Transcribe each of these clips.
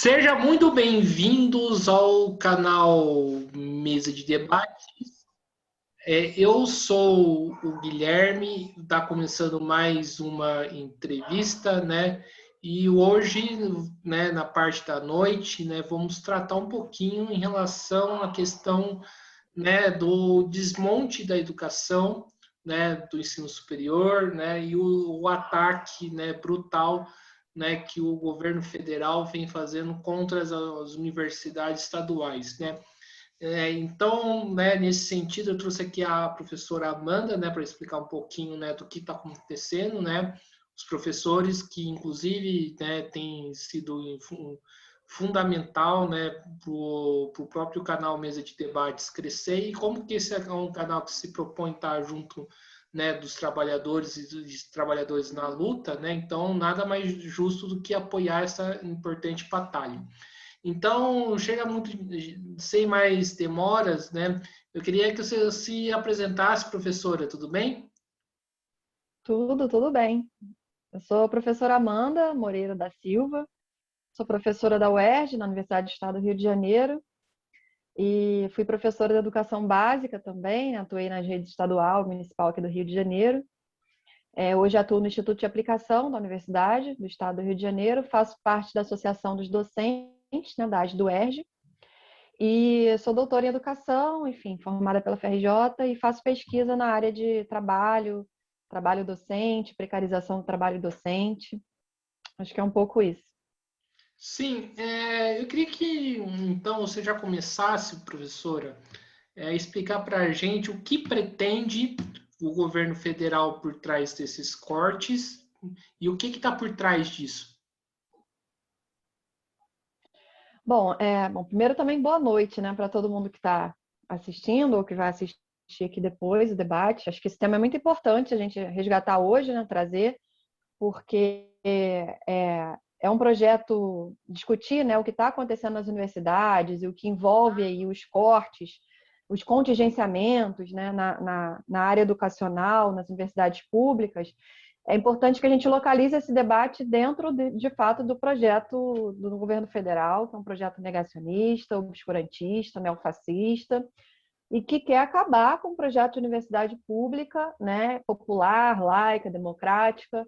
Seja muito bem-vindos ao canal Mesa de Debates. Eu sou o Guilherme, está começando mais uma entrevista, né? E hoje, né, na parte da noite, né, vamos tratar um pouquinho em relação à questão, né, do desmonte da educação, né, do ensino superior, né, e o ataque, né, brutal, né, que o governo federal vem fazendo contra as universidades estaduais, né. Então, né, nesse sentido, eu trouxe aqui a professora Amanda, né, para explicar um pouquinho, né, do que está acontecendo, né, os professores que, inclusive, né, têm sido fundamental, né, para o próprio canal Mesa de Debates crescer, e como que esse é um canal que se propõe estar junto, né, dos trabalhadores e dos trabalhadores na luta, né, então nada mais justo do que apoiar essa importante batalha. Então, chega muito, sem mais demoras, né, eu queria que você se apresentasse, professora, tudo bem? Tudo bem. Eu sou a professora Amanda Moreira da Silva, sou professora da UERJ, na Universidade do Estado do Rio de Janeiro, e fui professora de educação básica também, né? Atuei na rede estadual, municipal aqui do Rio de Janeiro. Hoje atuo no Instituto de Aplicação da Universidade do Estado do Rio de Janeiro, faço parte da Associação dos Docentes, né, da AD do UERJ, e sou doutora em educação, enfim, formada pela FRJ, e faço pesquisa na área de trabalho docente, precarização do trabalho docente. Acho que é um pouco isso. Sim, eu queria que então você já começasse, professora, explicar para a gente o que pretende o governo federal por trás desses cortes e o que está por trás disso. Bom, primeiro também boa noite, né, para todo mundo que está assistindo ou que vai assistir aqui depois o debate. Acho que esse tema é muito importante a gente resgatar hoje, né, trazer, porque é um projeto discutir, né, o que está acontecendo nas universidades e o que envolve aí os cortes, os contingenciamentos, né, na área educacional, nas universidades públicas. É importante que a gente localize esse debate dentro, de fato, do projeto do governo federal, que é um projeto negacionista, obscurantista, neofascista, e que quer acabar com o projeto de universidade pública, né, popular, laica, democrática,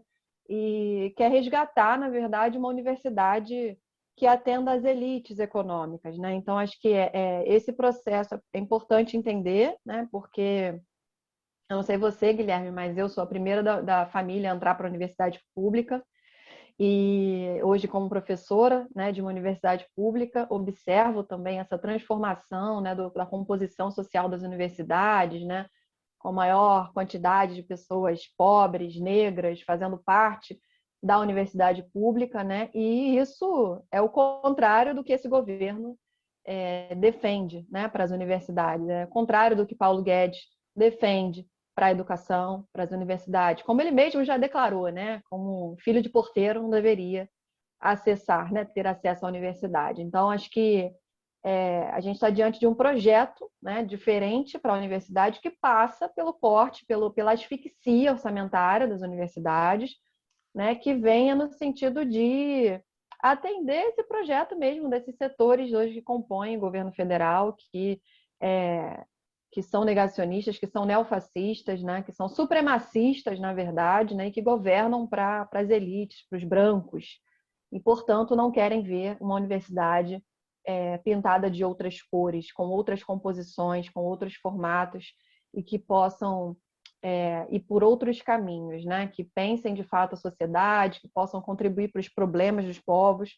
e quer resgatar, na verdade, uma universidade que atenda às elites econômicas, né? Então, acho que esse processo é importante entender, né, porque eu não sei você, Guilherme, mas eu sou a primeira da família a entrar para a universidade pública e hoje, como professora, né, de uma universidade pública, observo também essa transformação, né, da composição social das universidades, né, com maior quantidade de pessoas pobres, negras, fazendo parte da universidade pública, né, e isso é o contrário do que esse governo defende, né, para as universidades, é o contrário do que Paulo Guedes defende para a educação, para as universidades, como ele mesmo já declarou, né, como filho de porteiro não deveria acessar, né, ter acesso à universidade. Então, acho que a gente está diante de um projeto, né, diferente para a universidade que passa pelo corte, pela asfixia orçamentária das universidades, né, que venha no sentido de atender esse projeto mesmo desses setores hoje que compõem o governo federal, é, que são negacionistas, que são neofascistas, né, que são supremacistas, na verdade, né, e que governam para as elites, para os brancos, e, portanto, não querem ver uma universidade pintada de outras cores, com outras composições, com outros formatos, e que possam ir por outros caminhos, né? Que pensem de fato a sociedade, que possam contribuir para os problemas dos povos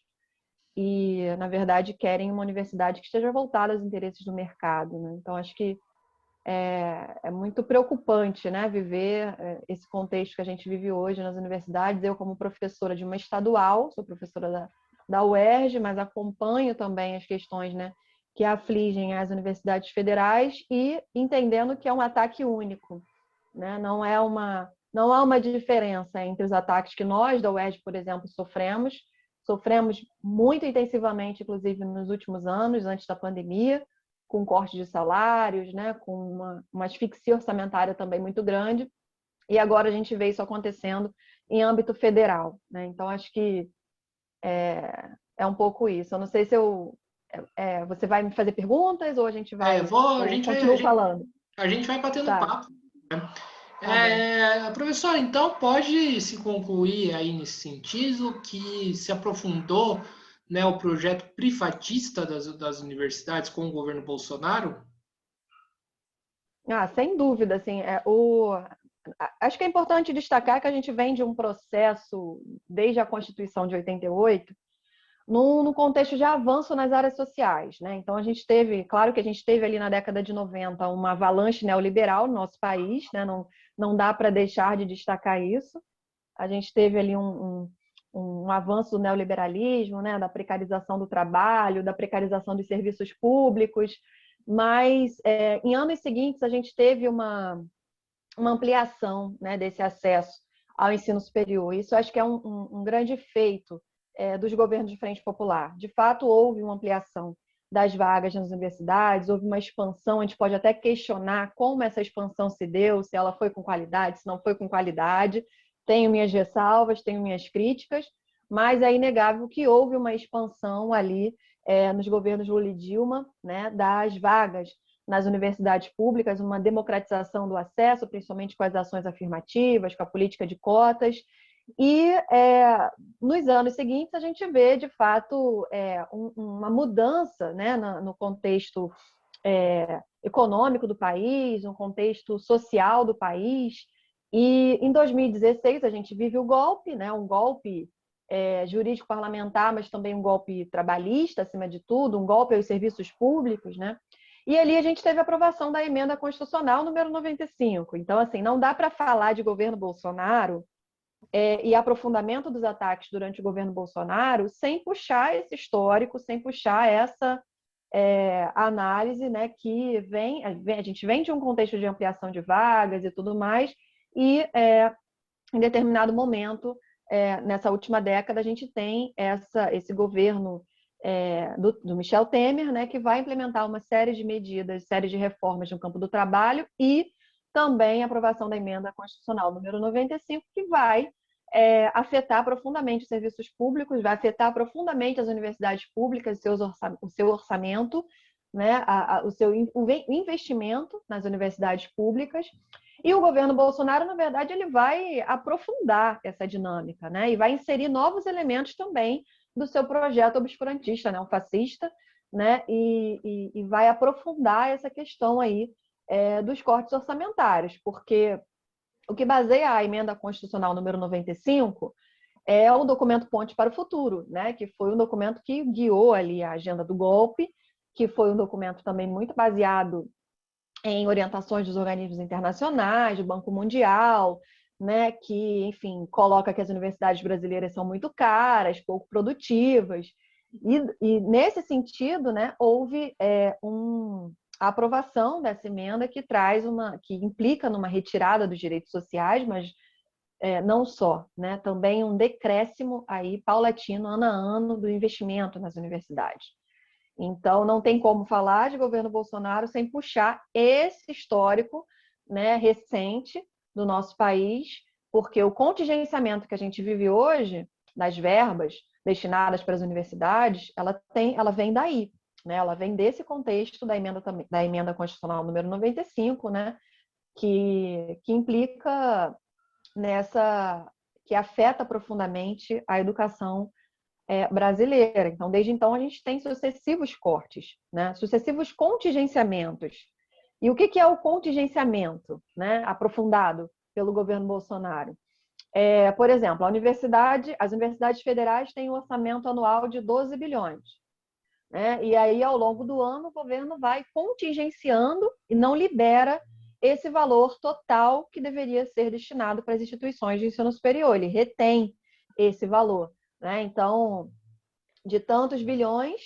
e, na verdade, querem uma universidade que esteja voltada aos interesses do mercado, né? Então, acho que é muito preocupante, né, viver esse contexto que a gente vive hoje nas universidades. Eu, como professora de uma estadual, sou professora da UERJ, mas acompanho também as questões, né, que afligem as universidades federais e entendendo que é um ataque único, né? Não há uma diferença entre os ataques que nós da UERJ, por exemplo, sofremos muito intensivamente, inclusive nos últimos anos, antes da pandemia, com corte de salários, né, com uma asfixia orçamentária também muito grande, e agora a gente vê isso acontecendo em âmbito federal, né? Então, acho que É um pouco isso. Eu não sei se você vai me fazer perguntas ou a gente vai. A Ou gente vai, continuo falando? a gente vai batendo Tá, papo. Né? tá bom. Professor, então pode se concluir aí nesse sentido que se aprofundou, né, o projeto privatista das universidades com o governo Bolsonaro? Ah, sem dúvida, assim, acho que é importante destacar que a gente vem de um processo, desde a Constituição de 88, no contexto de avanço nas áreas sociais, né? Então, claro que a gente teve ali na década de 90 uma avalanche neoliberal no nosso país, né? Não dá para deixar de destacar isso. A gente teve ali um avanço do neoliberalismo, né? Da precarização do trabalho, da precarização dos serviços públicos, mas em anos seguintes a gente teve uma ampliação, né, desse acesso ao ensino superior. Isso acho que é um grande feito dos governos de Frente Popular. De fato, houve uma ampliação das vagas nas universidades, houve uma expansão, a gente pode até questionar como essa expansão se deu, se ela foi com qualidade, se não foi com qualidade. Tenho minhas ressalvas, tenho minhas críticas, mas é inegável que houve uma expansão ali nos governos Lula e Dilma, né, das vagas nas universidades públicas, uma democratização do acesso, principalmente com as ações afirmativas, com a política de cotas. E nos anos seguintes a gente vê, de fato, uma mudança, né, no contexto econômico do país, no contexto social do país. E em 2016 a gente vive o golpe, né, um golpe jurídico parlamentar, mas também um golpe trabalhista, acima de tudo, um golpe aos serviços públicos, né? E ali a gente teve a aprovação da emenda constitucional número 95. Então, assim, não dá para falar de governo Bolsonaro e aprofundamento dos ataques durante o governo Bolsonaro sem puxar esse histórico, sem puxar essa análise, né, que a gente vem de um contexto de ampliação de vagas e tudo mais, e em determinado momento, nessa última década, a gente tem esse governo do Michel Temer, né, que vai implementar uma série de medidas, série de reformas no campo do trabalho e também a aprovação da emenda constitucional número 95, que vai afetar profundamente os serviços públicos, vai afetar profundamente as universidades públicas, o seu orçamento, né, o seu investimento nas universidades públicas. E o governo Bolsonaro, na verdade, ele vai aprofundar essa dinâmica, né, e vai inserir novos elementos também do seu projeto obscurantista, né, um fascista, né, e vai aprofundar essa questão aí dos cortes orçamentários, porque o que baseia a emenda constitucional número 95 é o documento Ponte para o Futuro, né, que foi um documento que guiou ali a agenda do golpe, que foi um documento também muito baseado em orientações dos organismos internacionais, do Banco Mundial, né, que, enfim, coloca que as universidades brasileiras são muito caras, pouco produtivas. E nesse sentido, né, houve a aprovação dessa emenda que implica numa retirada dos direitos sociais, mas não só, né, também um decréscimo aí paulatino, ano a ano, do investimento nas universidades. Então, não tem como falar de governo Bolsonaro sem puxar esse histórico, né, recente do nosso país, porque o contingenciamento que a gente vive hoje, das verbas destinadas para as universidades, ela vem daí, né? Ela vem desse contexto da emenda constitucional número 95, né, que implica que afeta profundamente a educação brasileira. Então, desde então, a gente tem sucessivos cortes, né? Sucessivos contingenciamentos. E o que é o contingenciamento, né, aprofundado pelo governo Bolsonaro? Por exemplo, as universidades federais têm um orçamento anual de 12 bilhões. Né? E aí, ao longo do ano, o governo vai contingenciando e não libera esse valor total que deveria ser destinado para as instituições de ensino superior. Ele retém esse valor. Né? Então, de tantos bilhões,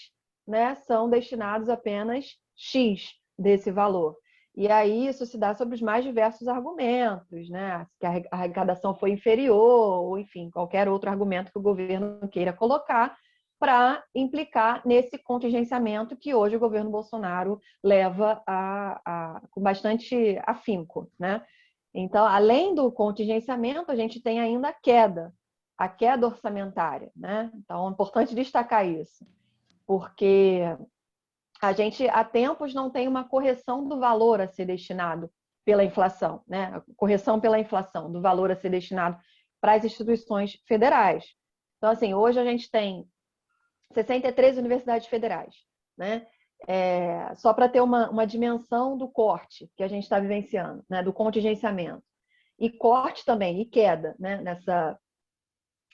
né, são destinados apenas X desse valor. E aí isso se dá sobre os mais diversos argumentos, né? Que a arrecadação foi inferior, ou enfim, qualquer outro argumento que o governo queira colocar para implicar nesse contingenciamento que hoje o governo Bolsonaro leva com bastante afinco, né? Então, além do contingenciamento, a gente tem ainda a queda orçamentária, né? Então, é importante destacar isso, porque a gente, há tempos, não tem uma correção do valor a ser destinado pela inflação, né? A correção pela inflação do valor a ser destinado para as instituições federais. Então, assim, hoje a gente tem 63 universidades federais, né? Só para ter uma dimensão do corte que a gente está vivenciando, né? Do contingenciamento. E corte também, e queda, né?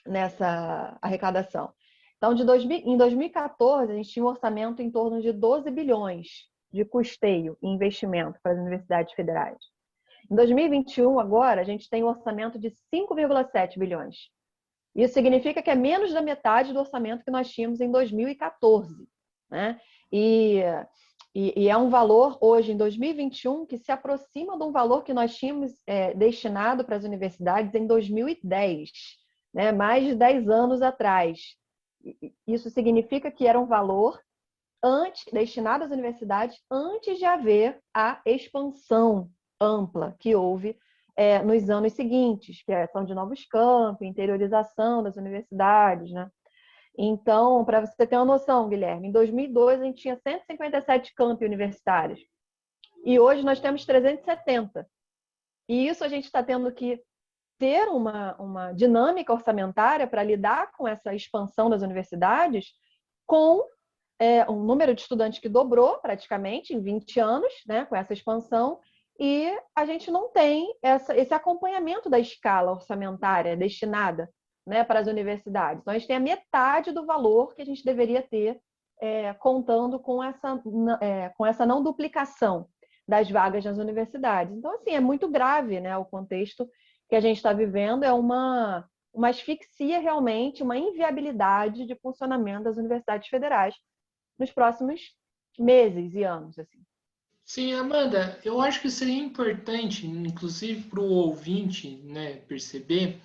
Nessa arrecadação. Então, em 2014, a gente tinha um orçamento em torno de 12 bilhões de custeio e investimento para as universidades federais. Em 2021, agora, a gente tem um orçamento de 5,7 bilhões. Isso significa que é menos da metade do orçamento que nós tínhamos em 2014. Né? E é um valor, hoje, em 2021, que se aproxima de um valor que nós tínhamos destinado para as universidades em 2010, né? Mais de 10 anos atrás. Isso significa que era um valor destinado às universidades antes de haver a expansão ampla que houve nos anos seguintes, que são de novos campos, interiorização das universidades, né? Então, para você ter uma noção, Guilherme, em 2002 a gente tinha 157 campi universitários e hoje nós temos 370. E isso a gente está tendo que ter uma dinâmica orçamentária para lidar com essa expansão das universidades com um número de estudantes que dobrou praticamente em 20 anos, né, com essa expansão, e a gente não tem esse acompanhamento da escala orçamentária destinada, né, para as universidades. Então, a gente tem a metade do valor que a gente deveria ter contando com essa não duplicação das vagas nas universidades. Então, assim, é muito grave, né, o contexto que a gente está vivendo, é uma asfixia realmente, uma inviabilidade de funcionamento das universidades federais nos próximos meses e anos. Assim. Sim, Amanda, eu acho que seria importante, inclusive para o ouvinte, né, perceber,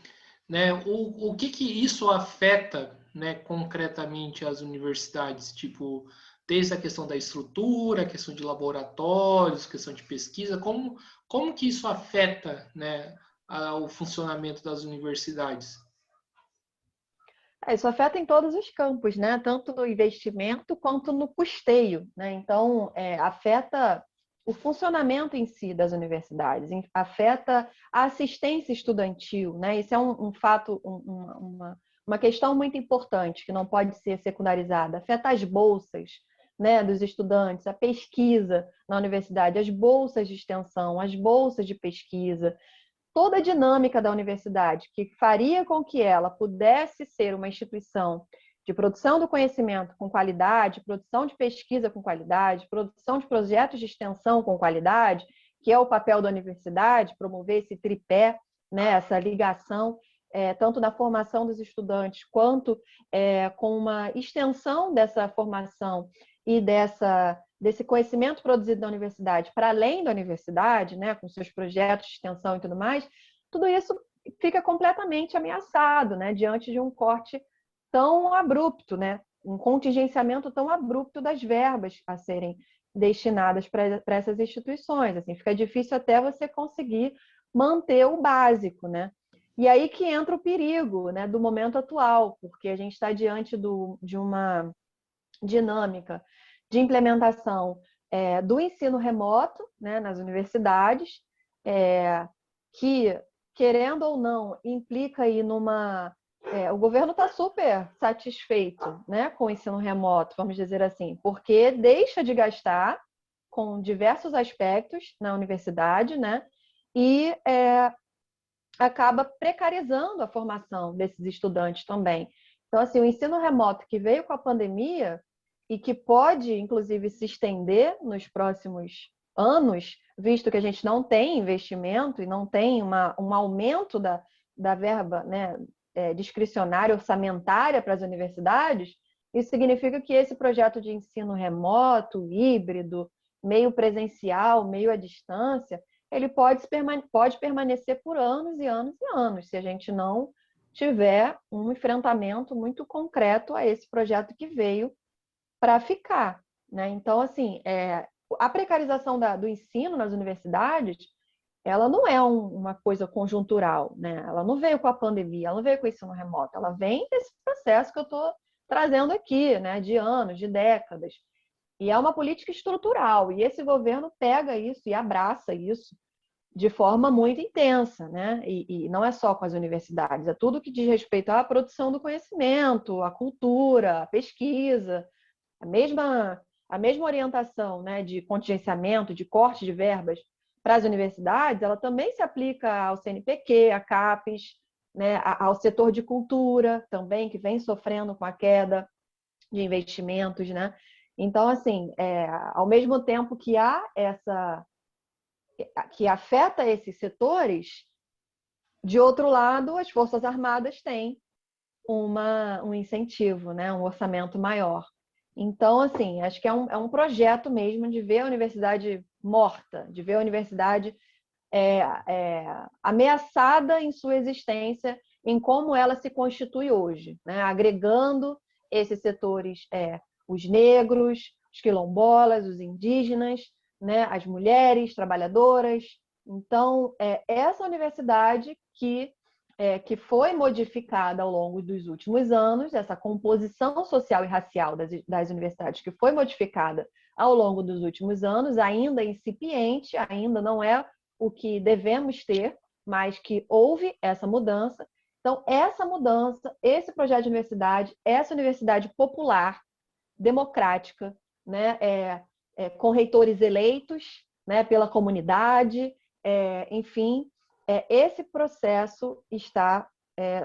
né, o que isso afeta, né, concretamente as universidades, tipo, desde a questão da estrutura, a questão de laboratórios, questão de pesquisa, como que isso afeta, né, o funcionamento das universidades? Isso afeta em todos os campos, né? Tanto no investimento quanto no custeio, né? Então, afeta o funcionamento em si das universidades, afeta a assistência estudantil, né? Isso é um fato, uma questão muito importante que não pode ser secundarizada. Afeta as bolsas, né, dos estudantes, a pesquisa na universidade, as bolsas de extensão, as bolsas de pesquisa, toda a dinâmica da universidade que faria com que ela pudesse ser uma instituição de produção do conhecimento com qualidade, produção de pesquisa com qualidade, produção de projetos de extensão com qualidade, que é o papel da universidade, promover esse tripé, né, essa ligação, tanto na formação dos estudantes, quanto com uma extensão dessa formação e desse conhecimento produzido na universidade para além da universidade, né, com seus projetos de extensão e tudo mais, tudo isso fica completamente ameaçado, né, diante de um corte tão abrupto, né, um contingenciamento tão abrupto das verbas a serem destinadas para essas instituições. Assim, fica difícil até você conseguir manter o básico, né? E aí que entra o perigo, né, do momento atual, porque a gente está diante de uma dinâmica de implementação do ensino remoto, né, nas universidades, que, querendo ou não, implica aí o governo está super satisfeito, né, com o ensino remoto, vamos dizer assim, porque deixa de gastar com diversos aspectos na universidade, né, e acaba precarizando a formação desses estudantes também. Então, assim, o ensino remoto que veio com a pandemia e que pode, inclusive, se estender nos próximos anos, visto que a gente não tem investimento e não tem um aumento da verba, né, discricionária, orçamentária para as universidades, isso significa que esse projeto de ensino remoto, híbrido, meio presencial, meio à distância, ele pode permanecer por anos e anos e anos, se a gente não tiver um enfrentamento muito concreto a esse projeto que veio para ficar, né? Então, assim, a precarização do ensino nas universidades, ela não é uma coisa conjuntural, né? Ela não veio com a pandemia, ela não veio com o ensino remoto, ela vem desse processo que eu estou trazendo aqui, né? De anos, de décadas. E é uma política estrutural, e esse governo pega isso e abraça isso de forma muito intensa, né? E não é só com as universidades, é tudo que diz respeito à produção do conhecimento, à cultura, à pesquisa, a mesma orientação, né, de contingenciamento, de corte de verbas para as universidades, ela também se aplica ao CNPq, à CAPES, né, ao setor de cultura também, que vem sofrendo com a queda de investimentos, né? Então, assim, ao mesmo tempo que há que afeta esses setores, de outro lado, as Forças Armadas têm um incentivo, né? Um orçamento maior. Então, assim, acho que é um projeto mesmo de ver a universidade morta, de ver a universidade ameaçada em sua existência, em como ela se constitui hoje, né? Agregando esses setores, os negros, os quilombolas, os indígenas, né? As mulheres trabalhadoras. Então, essa universidade que foi modificada ao longo dos últimos anos, essa composição social e racial das universidades que foi modificada ao longo dos últimos anos, ainda incipiente, ainda não é o que devemos ter, mas que houve essa mudança. Então, essa mudança, esse projeto de universidade, essa universidade popular, democrática, né, com reitores eleitos, né, pela comunidade, enfim, esse processo está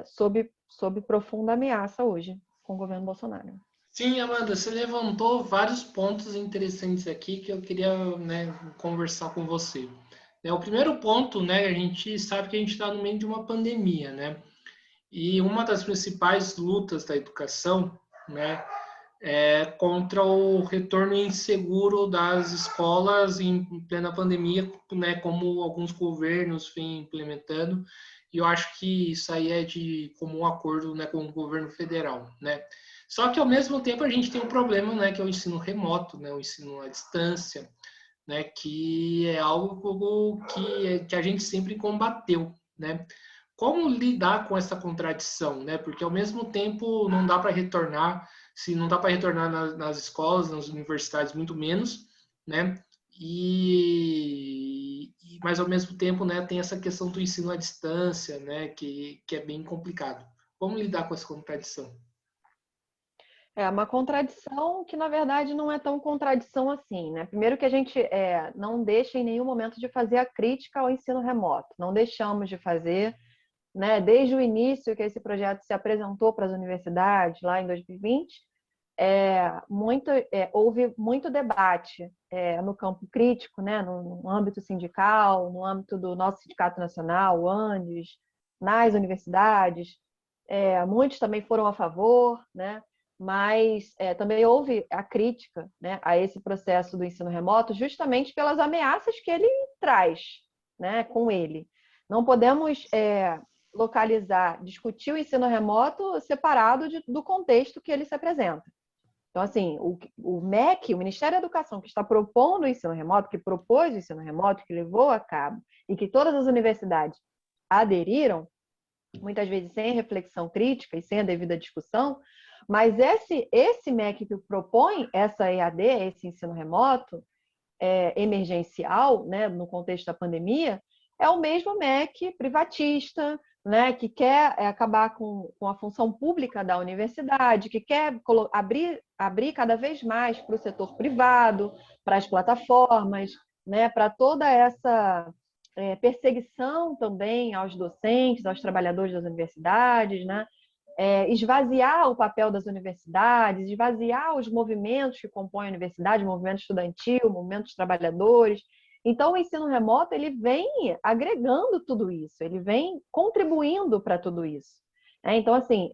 sob profunda ameaça hoje com o governo Bolsonaro. Sim, Amanda, você levantou vários pontos interessantes aqui que eu queria, né, conversar com você. O primeiro ponto, né, a gente sabe que a gente está no meio de uma pandemia, né? E uma das principais lutas da educação, né, é contra o retorno inseguro das escolas em plena pandemia, né, como alguns governos vêm implementando. E eu acho que isso aí é de comum acordo, né, com o governo federal, né? Só que ao mesmo tempo a gente tem um problema, né, que é o ensino remoto, né, o ensino à distância, né, que é algo que a gente sempre combateu, né? Como lidar com essa contradição, né? Porque ao mesmo tempo não dá para retornar, se não dá para retornar nas escolas, nas universidades, muito menos, né? Mas ao mesmo tempo, né, tem essa questão do ensino à distância, né, que é bem complicado. Como lidar com essa contradição? É uma contradição que, na verdade, não é tão contradição assim, né? Primeiro que a gente não deixa em nenhum momento de fazer a crítica ao ensino remoto. Não deixamos de fazer, né? Desde o início que esse projeto se apresentou para as universidades, lá em 2020, houve muito debate no campo crítico, né? No âmbito sindical, no âmbito do nosso Sindicato Nacional, o ANDES, nas universidades. Muitos também foram a favor, né? Mas também houve a crítica, né, a esse processo do ensino remoto, justamente pelas ameaças que ele traz, né, com ele. Não podemos localizar, discutir o ensino remoto separado do contexto que ele se apresenta. Então, assim, o MEC, o Ministério da Educação, que está propondo o ensino remoto, que propôs o ensino remoto, que levou a cabo, e que todas as universidades aderiram, muitas vezes sem reflexão crítica e sem a devida discussão, mas esse MEC que propõe essa EAD, esse ensino remoto, emergencial, né, no contexto da pandemia, é o mesmo MEC privatista, né, que quer acabar com a função pública da universidade, que quer abrir cada vez mais para o setor privado, para as plataformas, né, para toda essa perseguição também aos docentes, aos trabalhadores das universidades, né? Esvaziar o papel das universidades, esvaziar os movimentos que compõem a universidade, movimento estudantil, movimento dos trabalhadores. Então, o ensino remoto ele vem agregando tudo isso, ele vem contribuindo para tudo isso. Então, assim,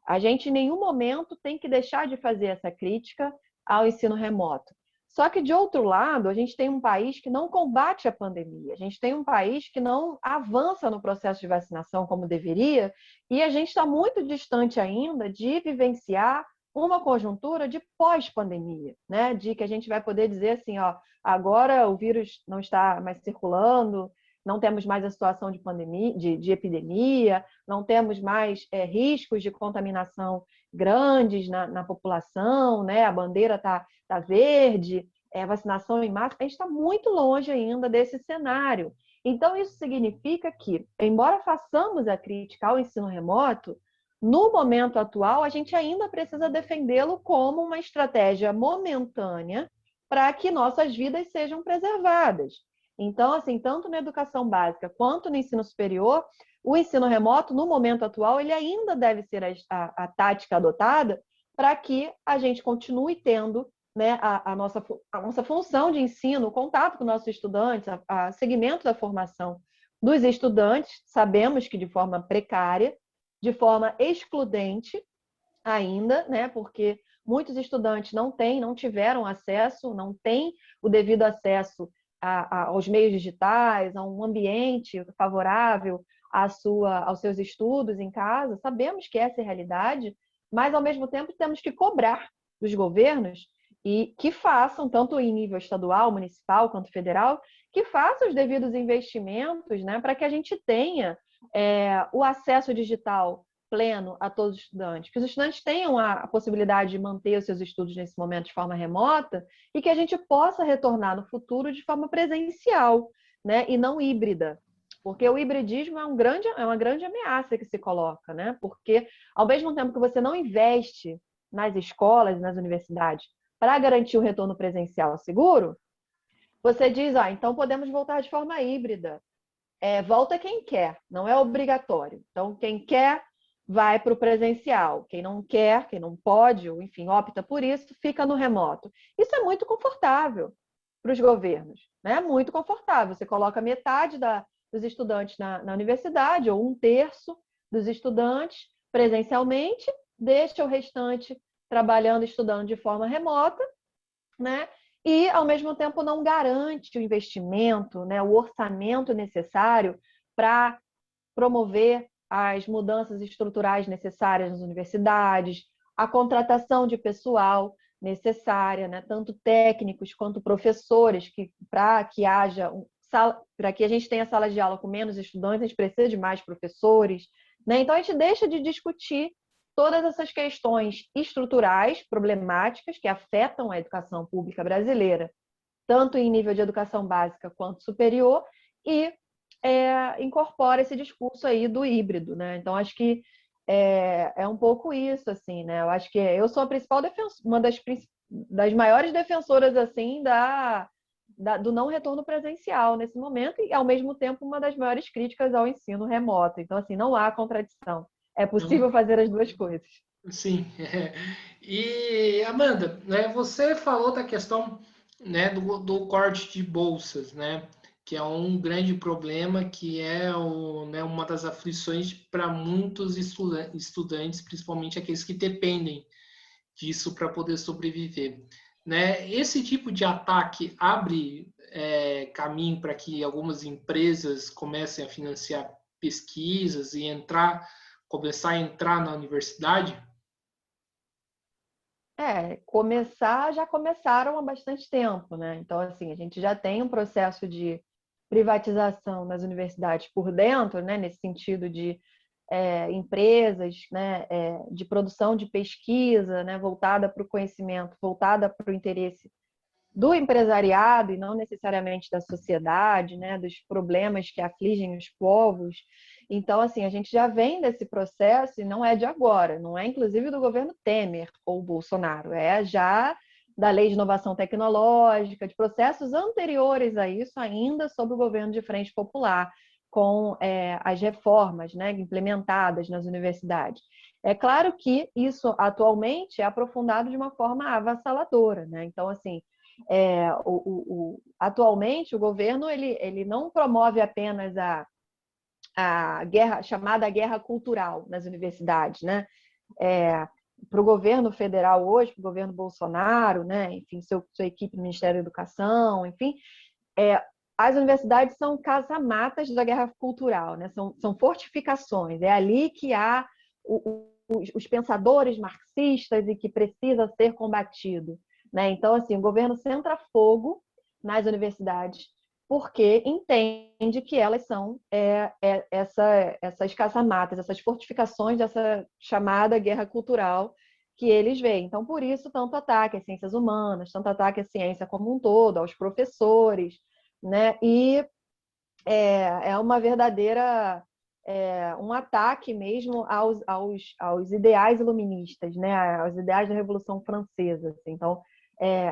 a gente em nenhum momento tem que deixar de fazer essa crítica ao ensino remoto. Só que, de outro lado, a gente tem um país que não combate a pandemia, a gente tem um país que não avança no processo de vacinação como deveria, e a gente está muito distante ainda de vivenciar uma conjuntura de pós-pandemia, né? De que a gente vai poder dizer assim, ó, agora o vírus não está mais circulando, não temos mais a situação de pandemia, de epidemia, não temos mais riscos de contaminação grandes na população, né? A bandeira está verde, vacinação em massa, a gente está muito longe ainda desse cenário. Então, isso significa que, embora façamos a crítica ao ensino remoto, no momento atual, a gente ainda precisa defendê-lo como uma estratégia momentânea para que nossas vidas sejam preservadas. Então, assim, tanto na educação básica quanto no ensino superior, o ensino remoto, no momento atual, ele ainda deve ser a tática adotada para que a gente continue tendo, né, a nossa função de ensino, o contato com nossos estudantes, a segmento da formação dos estudantes. Sabemos que de forma precária, de forma excludente ainda, né, porque muitos estudantes não tiveram acesso, não têm o devido acesso aos meios digitais, a um ambiente favorável aos seus estudos em casa. Sabemos que essa é a realidade, mas, ao mesmo tempo, temos que cobrar dos governos e que façam, tanto em nível estadual, municipal, quanto federal, que façam os devidos investimentos, né, para que a gente tenha o acesso digital pleno a todos os estudantes, que os estudantes tenham a possibilidade de manter os seus estudos nesse momento de forma remota e que a gente possa retornar no futuro de forma presencial, né, e não híbrida. Porque o hibridismo é uma grande ameaça que se coloca, né? Porque, ao mesmo tempo que você não investe nas escolas, nas universidades, para garantir o retorno presencial seguro, você diz, então podemos voltar de forma híbrida. Volta quem quer, não é obrigatório. Então, quem quer vai para o presencial. Quem não quer, quem não pode, ou enfim, opta por isso, fica no remoto. Isso é muito confortável para os governos, né? Muito confortável. Você coloca metade dos estudantes na universidade, ou um terço dos estudantes presencialmente, deixa o restante trabalhando, estudando de forma remota, né? E, ao mesmo tempo, não garante o investimento, né, o orçamento necessário para promover as mudanças estruturais necessárias nas universidades, a contratação de pessoal necessária, né, tanto técnicos quanto professores, para que a gente tenha sala de aula com menos estudantes, a gente precisa de mais professores, né? Então, a gente deixa de discutir todas essas questões estruturais, problemáticas, que afetam a educação pública brasileira, tanto em nível de educação básica quanto superior, e incorpora esse discurso aí do híbrido, né? Então, acho que é um pouco isso, assim, né? Eu acho que eu sou a principal uma das maiores defensoras, assim, do não retorno presencial nesse momento, e, ao mesmo tempo, uma das maiores críticas ao ensino remoto. Então, assim, não há contradição. É possível fazer as duas coisas. Sim. E, Amanda, né, você falou da questão, né, do corte de bolsas, né, que é um grande problema, que é né, uma das aflições para muitos estudantes, principalmente aqueles que dependem disso para poder sobreviver. Né? Esse tipo de ataque abre caminho para que algumas empresas comecem a financiar pesquisas e começar a entrar na universidade? Já começaram há bastante tempo, né? Então, assim, a gente já tem um processo de privatização das universidades por dentro, né? Nesse sentido de empresas, né? De produção de pesquisa, né? Voltada para o conhecimento, voltada para o interesse do empresariado e não necessariamente da sociedade, né, dos problemas que afligem os povos. Então, assim, a gente já vem desse processo e não é de agora, não é inclusive do governo Temer ou Bolsonaro, é já da Lei de Inovação Tecnológica, de processos anteriores a isso, ainda sob o governo de Frente Popular, com as reformas, né, implementadas nas universidades. É claro que isso atualmente é aprofundado de uma forma avassaladora, né? Então, assim, atualmente o governo ele não promove apenas a guerra, chamada guerra cultural nas universidades, né? Para o governo federal hoje, para o governo Bolsonaro, né? Enfim, sua equipe do Ministério da Educação, enfim, as universidades são casamatas da guerra cultural, né? São fortificações, é ali que há os pensadores marxistas e que precisa ser combatido, né? Então, assim, o governo centra fogo nas universidades porque entende que elas são essas caça-matas, essas fortificações dessa chamada guerra cultural que eles veem. Então, por isso, tanto ataque às ciências humanas, tanto ataque à ciência como um todo, aos professores, né? E é uma verdadeira um ataque mesmo aos ideais iluministas, né? Aos ideais da Revolução Francesa. Assim. Então,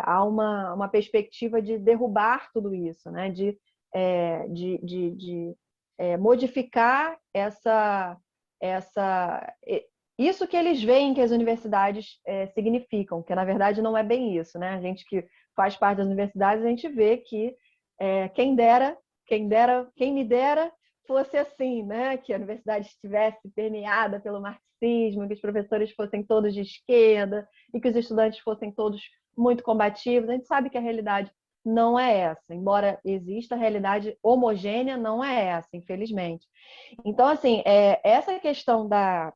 há uma perspectiva de derrubar tudo isso, né? De modificar isso que eles veem que as universidades significam, que na verdade não é bem isso, né? A gente que faz parte das universidades, a gente vê que quem me dera fosse assim, né? Que a universidade estivesse permeada pelo marxismo, que os professores fossem todos de esquerda e que os estudantes fossem todos muito combativos. A gente sabe que a realidade não é essa, embora exista a realidade homogênea, não é essa, infelizmente. Então, assim, essa questão da,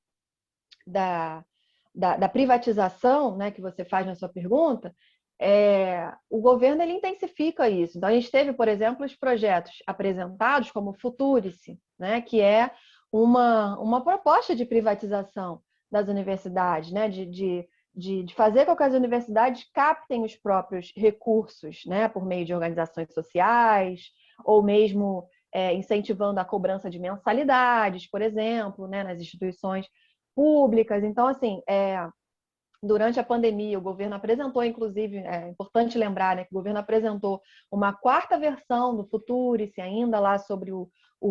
da privatização, né, que você faz na sua pergunta, o governo ele intensifica isso. Então, a gente teve, por exemplo, os projetos apresentados como Futurice, né, que é uma proposta de privatização das universidades, né, de fazer com que as universidades captem os próprios recursos, né, por meio de organizações sociais, ou mesmo incentivando a cobrança de mensalidades, por exemplo, né, nas instituições públicas. Então, assim, durante a pandemia, o governo apresentou, inclusive, é importante lembrar, né, que o governo apresentou uma quarta versão do Futurice, ainda lá sobre o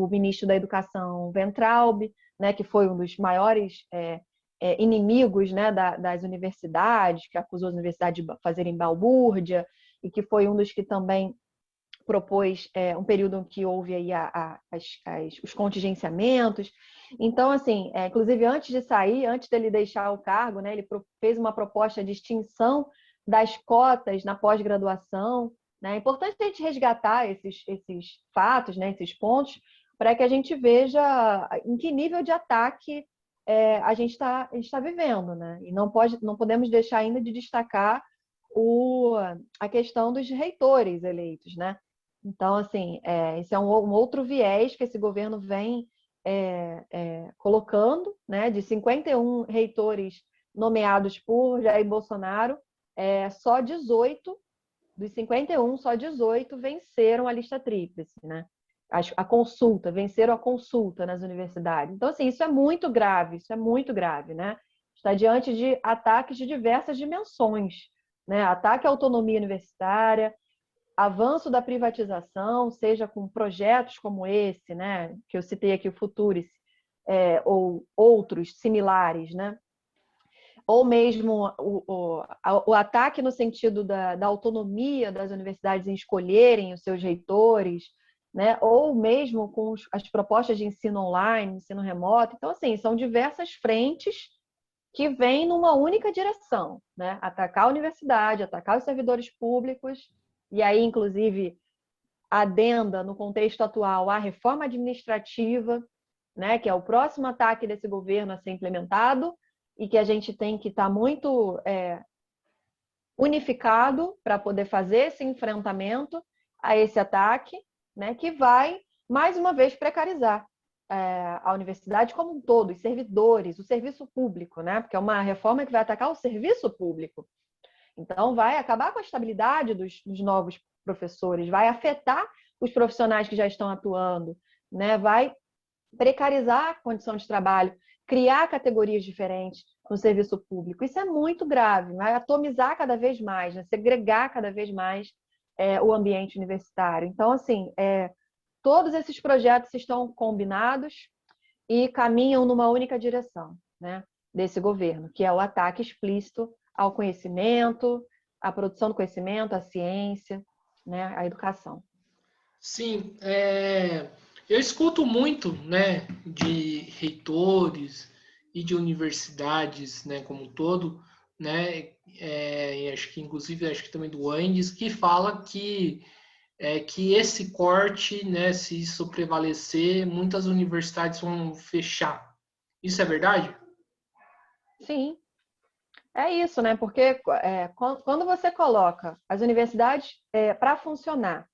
ministro da Educação, Weintraub, né, que foi um dos maiores inimigos, né, das universidades, que acusou as universidades de fazerem balbúrdia, e que foi um dos que também propôs um período em que houve aí os contingenciamentos. Então, assim, inclusive antes de sair, antes dele deixar o cargo, né, ele fez uma proposta de extinção das cotas na pós-graduação. Né? É importante a gente resgatar esses fatos, né, esses pontos, para que a gente veja em que nível de ataque a gente está vivendo. Né? E não podemos deixar ainda de destacar a questão dos reitores eleitos, né? Então, assim, esse é um outro viés que esse governo vem colocando, né? De 51 reitores nomeados por Jair Bolsonaro, só 18, dos 51, só 18 venceram a lista tríplice, né? Venceram a consulta nas universidades. Então, assim, isso é muito grave, né? Está diante de ataques de diversas dimensões, né? Ataque à autonomia universitária, avanço da privatização, seja com projetos como esse, né, que eu citei aqui, o Futurice, ou outros similares, né, ou mesmo o ataque no sentido da autonomia das universidades em escolherem os seus reitores, né, ou mesmo com as propostas de ensino online, ensino remoto. Então, assim, são diversas frentes que vêm numa única direção, né, atacar a universidade, atacar os servidores públicos. E aí, inclusive, adenda no contexto atual à reforma administrativa, né, que é o próximo ataque desse governo a ser implementado e que a gente tem que estar muito unificado para poder fazer esse enfrentamento a esse ataque, né, que vai, mais uma vez, precarizar a universidade como um todo, os servidores, o serviço público, né, porque é uma reforma que vai atacar o serviço público. Então, vai acabar com a estabilidade dos novos professores, vai afetar os profissionais que já estão atuando, né? Vai precarizar a condição de trabalho, criar categorias diferentes no serviço público. Isso é muito grave, vai atomizar cada vez mais, né? Segregar cada vez mais o ambiente universitário. Então, assim, todos esses projetos estão combinados e caminham numa única direção, né, desse governo, que é o ataque explícito ao conhecimento, à produção do conhecimento, à ciência, né, à educação. Sim, eu escuto muito, né, de reitores e de universidades, né, como um todo, né, e acho que inclusive acho que também do Andes, que fala que esse corte, né, se isso prevalecer, muitas universidades vão fechar. Isso é verdade? Sim, é isso, né? Porque quando você coloca as universidades para funcionar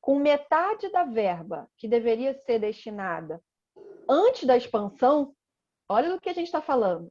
com metade da verba que deveria ser destinada antes da expansão, olha do que a gente está falando,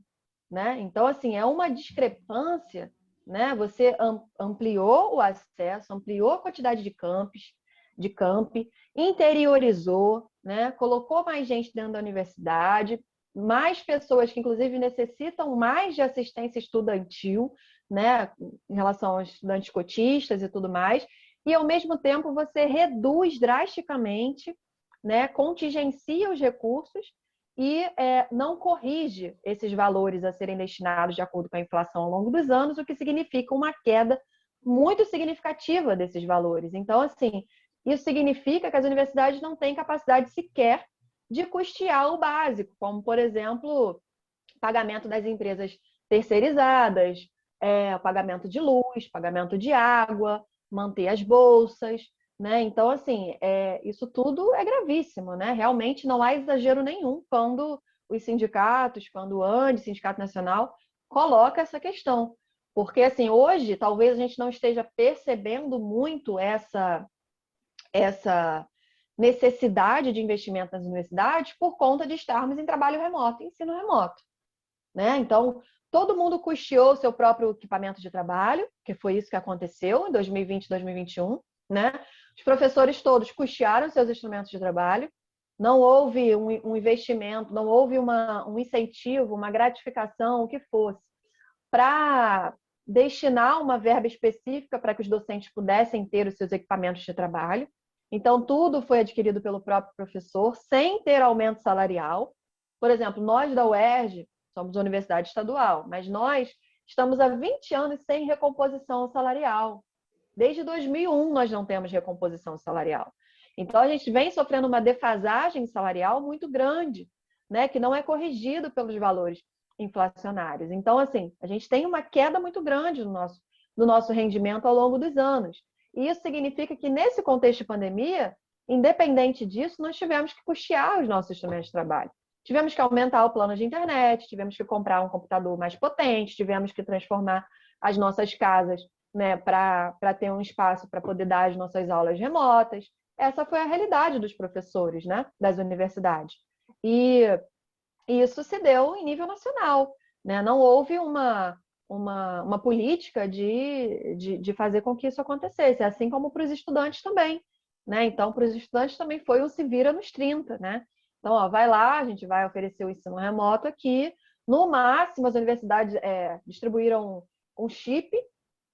né? Então, assim, é uma discrepância, né? Você ampliou o acesso, ampliou a quantidade de campi, interiorizou, né? Colocou mais gente dentro da universidade, mais pessoas que, inclusive, necessitam mais de assistência estudantil, né? Em relação aos estudantes cotistas e tudo mais, e, ao mesmo tempo, você reduz drasticamente, né? Contingencia os recursos e não corrige esses valores a serem destinados de acordo com a inflação ao longo dos anos, o que significa uma queda muito significativa desses valores. Então, assim, isso significa que as universidades não têm capacidade sequer de custear o básico, como, por exemplo, pagamento das empresas terceirizadas, pagamento de luz, pagamento de água, manter as bolsas, né? Então, assim, isso tudo é gravíssimo, né? Realmente não há exagero nenhum quando os sindicatos, quando o ANDE, Sindicato Nacional, coloca essa questão. Porque, assim, hoje, talvez a gente não esteja percebendo muito essa necessidade de investimento nas universidades por conta de estarmos em trabalho remoto, ensino remoto, né? Então, todo mundo custeou seu próprio equipamento de trabalho, que foi isso que aconteceu em 2020 e 2021, né? Os professores todos custearam seus instrumentos de trabalho, não houve um investimento, não houve um incentivo, uma gratificação, o que fosse, para destinar uma verba específica para que os docentes pudessem ter os seus equipamentos de trabalho. Então, tudo foi adquirido pelo próprio professor, sem ter aumento salarial. Por exemplo, nós da UERJ somos uma universidade estadual, mas nós estamos há 20 anos sem recomposição salarial. Desde 2001 nós não temos recomposição salarial. Então, a gente vem sofrendo uma defasagem salarial muito grande, né, que não é corrigido pelos valores inflacionários. Então, assim, a gente tem uma queda muito grande no nosso rendimento ao longo dos anos. E isso significa que, nesse contexto de pandemia, independente disso, nós tivemos que custear os nossos instrumentos de trabalho. Tivemos que aumentar o plano de internet, tivemos que comprar um computador mais potente, tivemos que transformar as nossas casas, né, para ter um espaço para poder dar as nossas aulas remotas. Essa foi a realidade dos professores, né, das universidades. E isso se deu em nível nacional, né? Não houve uma política de fazer com que isso acontecesse, assim como para os estudantes também, né? Então, para os estudantes também foi um se vira nos 30, né? Então, ó, vai lá, a gente vai oferecer o ensino remoto aqui. No máximo, as universidades distribuíram um chip,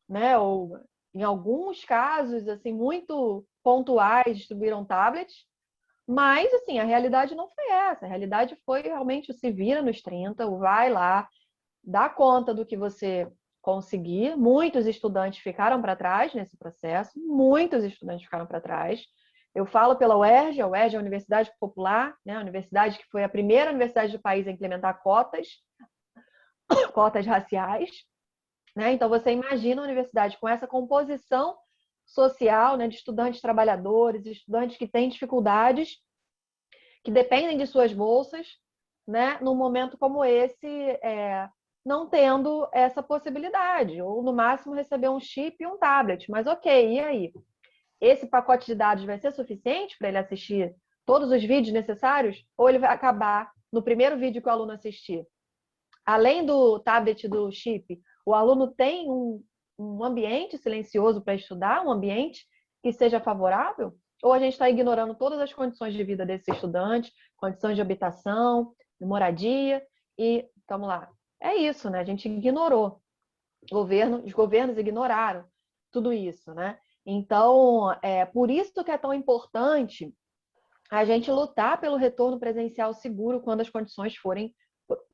né? Ou, em alguns casos, assim, muito pontuais, distribuíram tablets. Mas, assim, a realidade não foi essa. A realidade foi realmente o se vira nos 30, o vai lá, dá conta do que você conseguir. Muitos estudantes ficaram para trás nesse processo, muitos estudantes ficaram para trás. Eu falo pela UERJ, a UERJ é a Universidade Popular, né? A universidade que foi a primeira universidade do país a implementar cotas raciais, né? Então, você imagina uma universidade com essa composição social, né, de estudantes trabalhadores, estudantes que têm dificuldades, que dependem de suas bolsas, né, num momento como esse, não tendo essa possibilidade, ou no máximo receber um chip e um tablet. Mas ok, e aí? Esse pacote de dados vai ser suficiente para ele assistir todos os vídeos necessários? Ou ele vai acabar no primeiro vídeo que o aluno assistir? Além do tablet, do chip, o aluno tem um ambiente silencioso para estudar, um ambiente que seja favorável? Ou a gente está ignorando todas as condições de vida desse estudante, condições de habitação, de moradia, e vamos lá. É isso, né? A gente ignorou. Os governos ignoraram tudo isso, né? Então, por isso que é tão importante a gente lutar pelo retorno presencial seguro quando as condições forem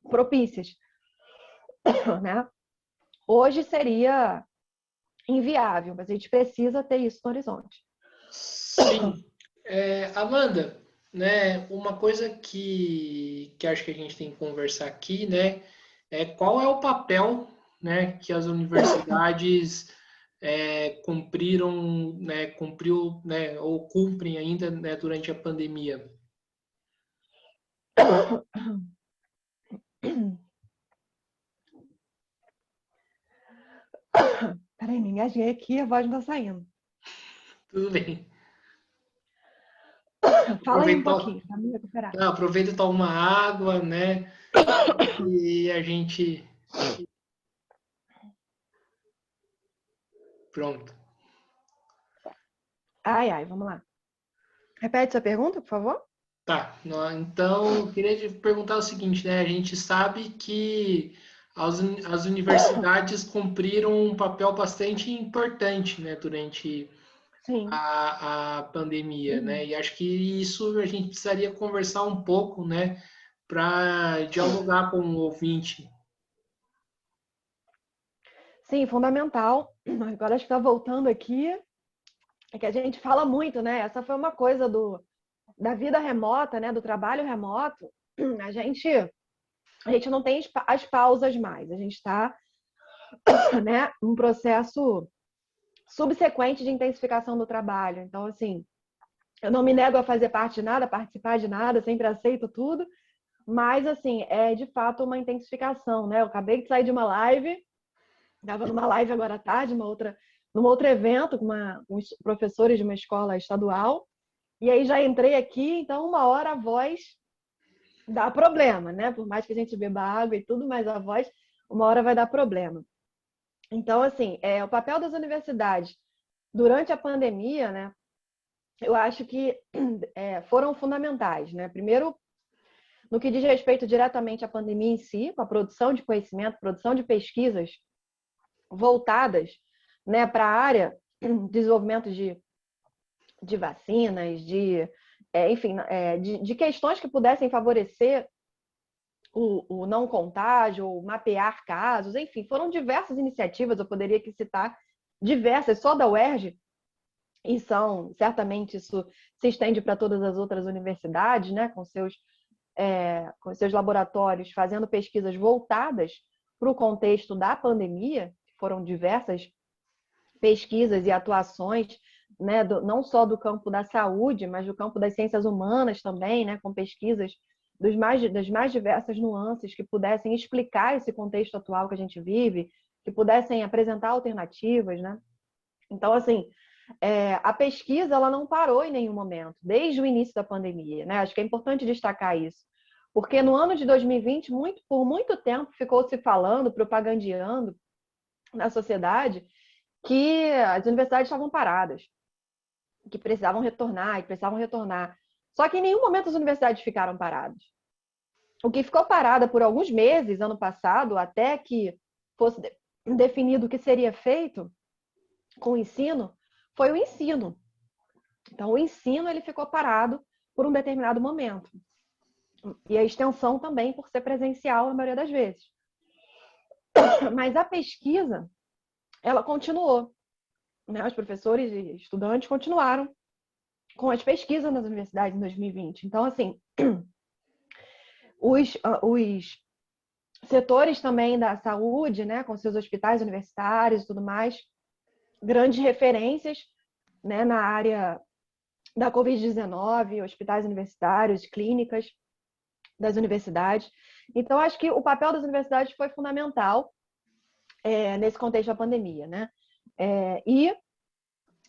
propícias, né? Hoje seria inviável, mas a gente precisa ter isso no horizonte. Sim. Amanda, né, uma coisa que acho que a gente tem que conversar aqui, né, é qual é o papel, né, que as universidades cumpriram, né, cumpriu, né, ou cumprem ainda, né, durante a pandemia. Peraí, me engasguei aqui, a voz não tá saindo. Tudo bem. Fala aí um Aproveitar, pouquinho, para me recuperar. aproveita e toma uma água, né? E a gente. Pronto. Ai, ai, vamos lá. Repete sua pergunta, por favor? Tá. Então, eu queria te perguntar o seguinte, né? A gente sabe que as universidades cumpriram um papel bastante importante, né, durante Sim. a pandemia, né? E acho que isso a gente precisaria conversar um pouco, né, para dialogar com o ouvinte. Sim, fundamental. Agora acho que está voltando aqui, é que a gente fala muito, né? Essa foi uma coisa da vida remota, né? Do trabalho remoto. A gente não tem as pausas mais. A gente está, né, num processo subsequente de intensificação do trabalho. Então, assim, eu não me nego a fazer parte de nada, participar de nada, sempre aceito tudo, mas, assim, é de fato uma intensificação, né? Eu acabei de sair de uma live, estava numa live agora à tarde, num outro evento com os professores de uma escola estadual, e aí já entrei aqui, então uma hora a voz dá problema, né? Por mais que a gente beba água e tudo, mas a voz uma hora vai dar problema. Então, assim, o papel das universidades durante a pandemia, né? Eu acho que foram fundamentais, né? Primeiro, no que diz respeito diretamente à pandemia em si, com a produção de conhecimento, produção de pesquisas voltadas, né, para a área de desenvolvimento de vacinas, enfim, de questões que pudessem favorecer o não contágio, ou mapear casos, enfim, foram diversas iniciativas, eu poderia aqui citar diversas, só da UERJ, e certamente isso se estende para todas as outras universidades, né, com seus laboratórios fazendo pesquisas voltadas para o contexto da pandemia, foram diversas pesquisas e atuações, né, não só do campo da saúde, mas do campo das ciências humanas também, né, com pesquisas das mais diversas nuances que pudessem explicar esse contexto atual que a gente vive, que pudessem apresentar alternativas, né? Então, assim, a pesquisa ela não parou em nenhum momento, desde o início da pandemia, né? Acho que é importante destacar isso. Porque no ano de 2020, por muito tempo, ficou se falando, propagandeando na sociedade que as universidades estavam paradas, que precisavam retornar e precisavam retornar. Só que em nenhum momento as universidades ficaram paradas. O que ficou parada por alguns meses, ano passado, até que fosse definido o que seria feito com o ensino, foi o ensino. Então, o ensino ele ficou parado por um determinado momento. E a extensão também por ser presencial a maioria das vezes. Mas a pesquisa, ela continuou. Né? Os professores e estudantes continuaram com as pesquisas nas universidades em 2020. Então, assim, os setores também da saúde, né, com seus hospitais universitários e tudo mais, grandes referências, né, na área da Covid-19, hospitais universitários, clínicas das universidades. Então, acho que o papel das universidades foi fundamental nesse contexto da pandemia, né? E,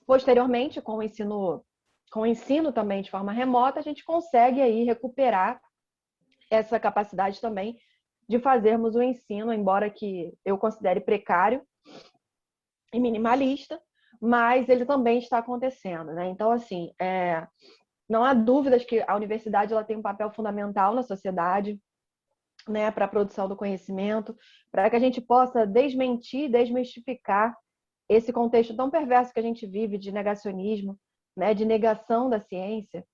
posteriormente, com o ensino também de forma remota, a gente consegue aí recuperar essa capacidade também de fazermos o ensino, embora que eu considere precário e minimalista, mas ele também está acontecendo, né? Então, assim, não há dúvidas que a universidade ela tem um papel fundamental na sociedade, né, para a produção do conhecimento, para que a gente possa desmistificar esse contexto tão perverso que a gente vive de negacionismo, né, de negação da ciência,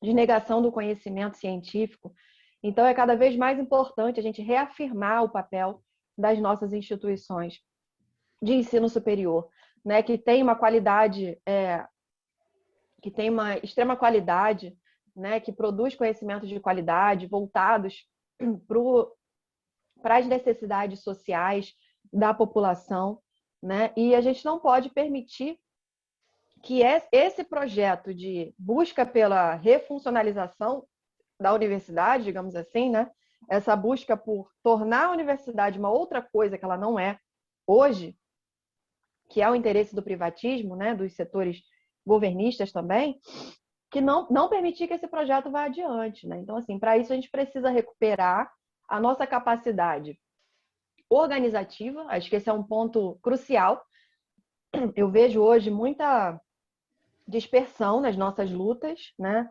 de negação do conhecimento científico. Então, é cada vez mais importante a gente reafirmar o papel das nossas instituições de ensino superior, né, que tem uma qualidade, que tem uma extrema qualidade, né, que produz conhecimentos de qualidade voltados para as necessidades sociais da população, né? E a gente não pode permitir que esse projeto de busca pela refuncionalização da universidade, digamos assim, né? Essa busca por tornar a universidade uma outra coisa que ela não é hoje, que é o interesse do privatismo, né? Dos setores governistas também, que não permitir que esse projeto vá adiante, né? Então, assim, para isso a gente precisa recuperar a nossa capacidade organizativa, acho que esse é um ponto crucial. Eu vejo hoje muita dispersão nas nossas lutas, né?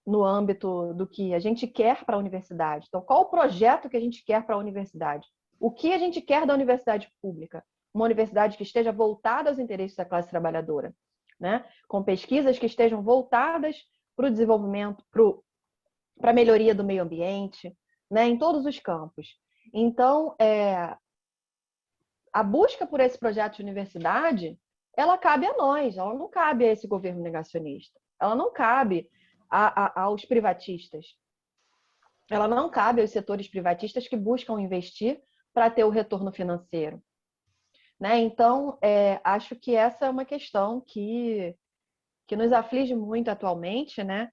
No âmbito do que a gente quer para a universidade. Então, qual o projeto que a gente quer para a universidade? O que a gente quer da universidade pública? Uma universidade que esteja voltada aos interesses da classe trabalhadora, né? Com pesquisas que estejam voltadas para o desenvolvimento, para a melhoria do meio ambiente, né? Em todos os campos. Então, a busca por esse projeto de universidade, ela cabe a nós, ela não cabe a esse governo negacionista, ela não cabe aos privatistas, ela não cabe aos setores privatistas que buscam investir para ter o retorno financeiro. Né? Então, acho que essa é uma questão que nos aflige muito atualmente, né?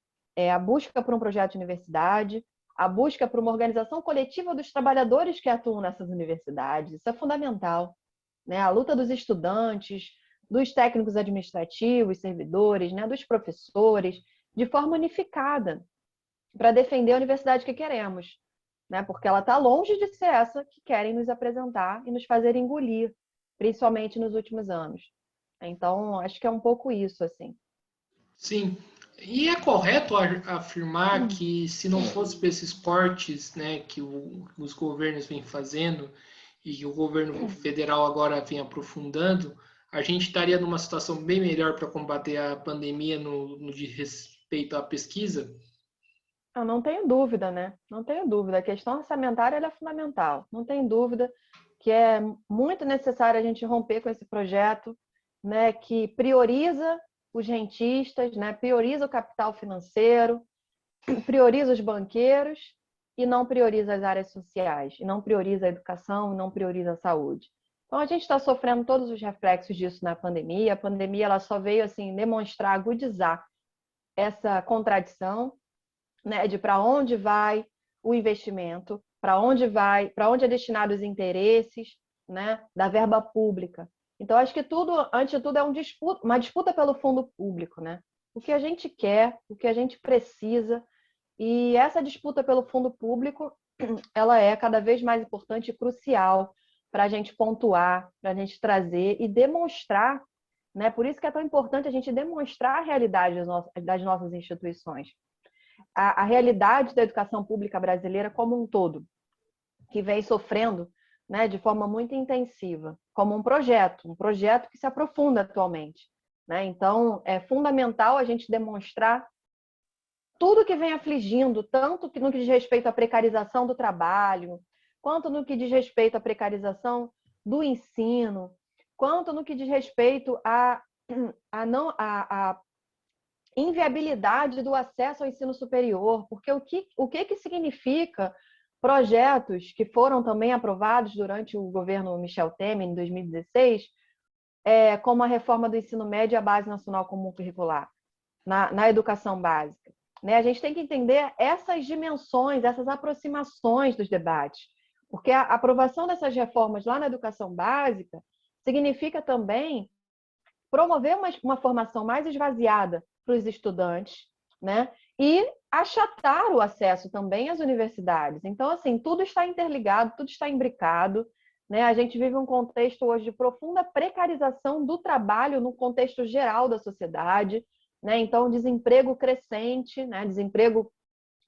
A busca por um projeto de universidade, a busca por uma organização coletiva dos trabalhadores que atuam nessas universidades, isso é fundamental. Né? A luta dos estudantes, dos técnicos administrativos, servidores, né? Dos professores, de forma unificada, para defender a universidade que queremos. Né? Porque ela está longe de ser essa que querem nos apresentar e nos fazer engolir, principalmente nos últimos anos. Então, acho que é um pouco isso, assim. Sim. E é correto afirmar que se não fosse por esses cortes, né, que os governos vêm fazendo e que o governo federal agora vem aprofundando, a gente estaria numa situação bem melhor para combater a pandemia no de respeito à pesquisa? Eu não tenho dúvida, né? Não tenho dúvida. A questão orçamentária ela é fundamental. Não tenho dúvida que é muito necessário a gente romper com esse projeto, né, que prioriza os rentistas, né, prioriza o capital financeiro, prioriza os banqueiros e não prioriza as áreas sociais, e não prioriza a educação, e não prioriza a saúde. Então a gente está sofrendo todos os reflexos disso na pandemia. A pandemia ela só veio assim demonstrar, agudizar essa contradição, né, de para onde vai o investimento, para onde é destinado os interesses, né, da verba pública. Então, acho que tudo, antes de tudo, é uma disputa pelo fundo público, né? O que a gente quer, o que a gente precisa, e essa disputa pelo fundo público, ela é cada vez mais importante e crucial para a gente pontuar, para a gente trazer e demonstrar, né? Por isso que é tão importante a gente demonstrar a realidade das nossas instituições. A realidade da educação pública brasileira como um todo, que vem sofrendo, né, de forma muito intensiva, como um projeto que se aprofunda atualmente. Né? Então, é fundamental a gente demonstrar tudo que vem afligindo, tanto no que diz respeito à precarização do trabalho, quanto no que diz respeito à precarização do ensino, quanto no que diz respeito à inviabilidade do acesso ao ensino superior, porque o que significa projetos que foram também aprovados durante o governo Michel Temer, em 2016, como a reforma do ensino médio e a Base Nacional Comum Curricular, na educação básica. Né? A gente tem que entender essas dimensões, essas aproximações dos debates, porque a aprovação dessas reformas lá na educação básica significa também promover uma formação mais esvaziada para os estudantes, né? E achatar o acesso também às universidades. Então, assim, tudo está interligado, tudo está imbricado, né? A gente vive um contexto hoje de profunda precarização do trabalho no contexto geral da sociedade, né? Então, desemprego crescente, né? Desemprego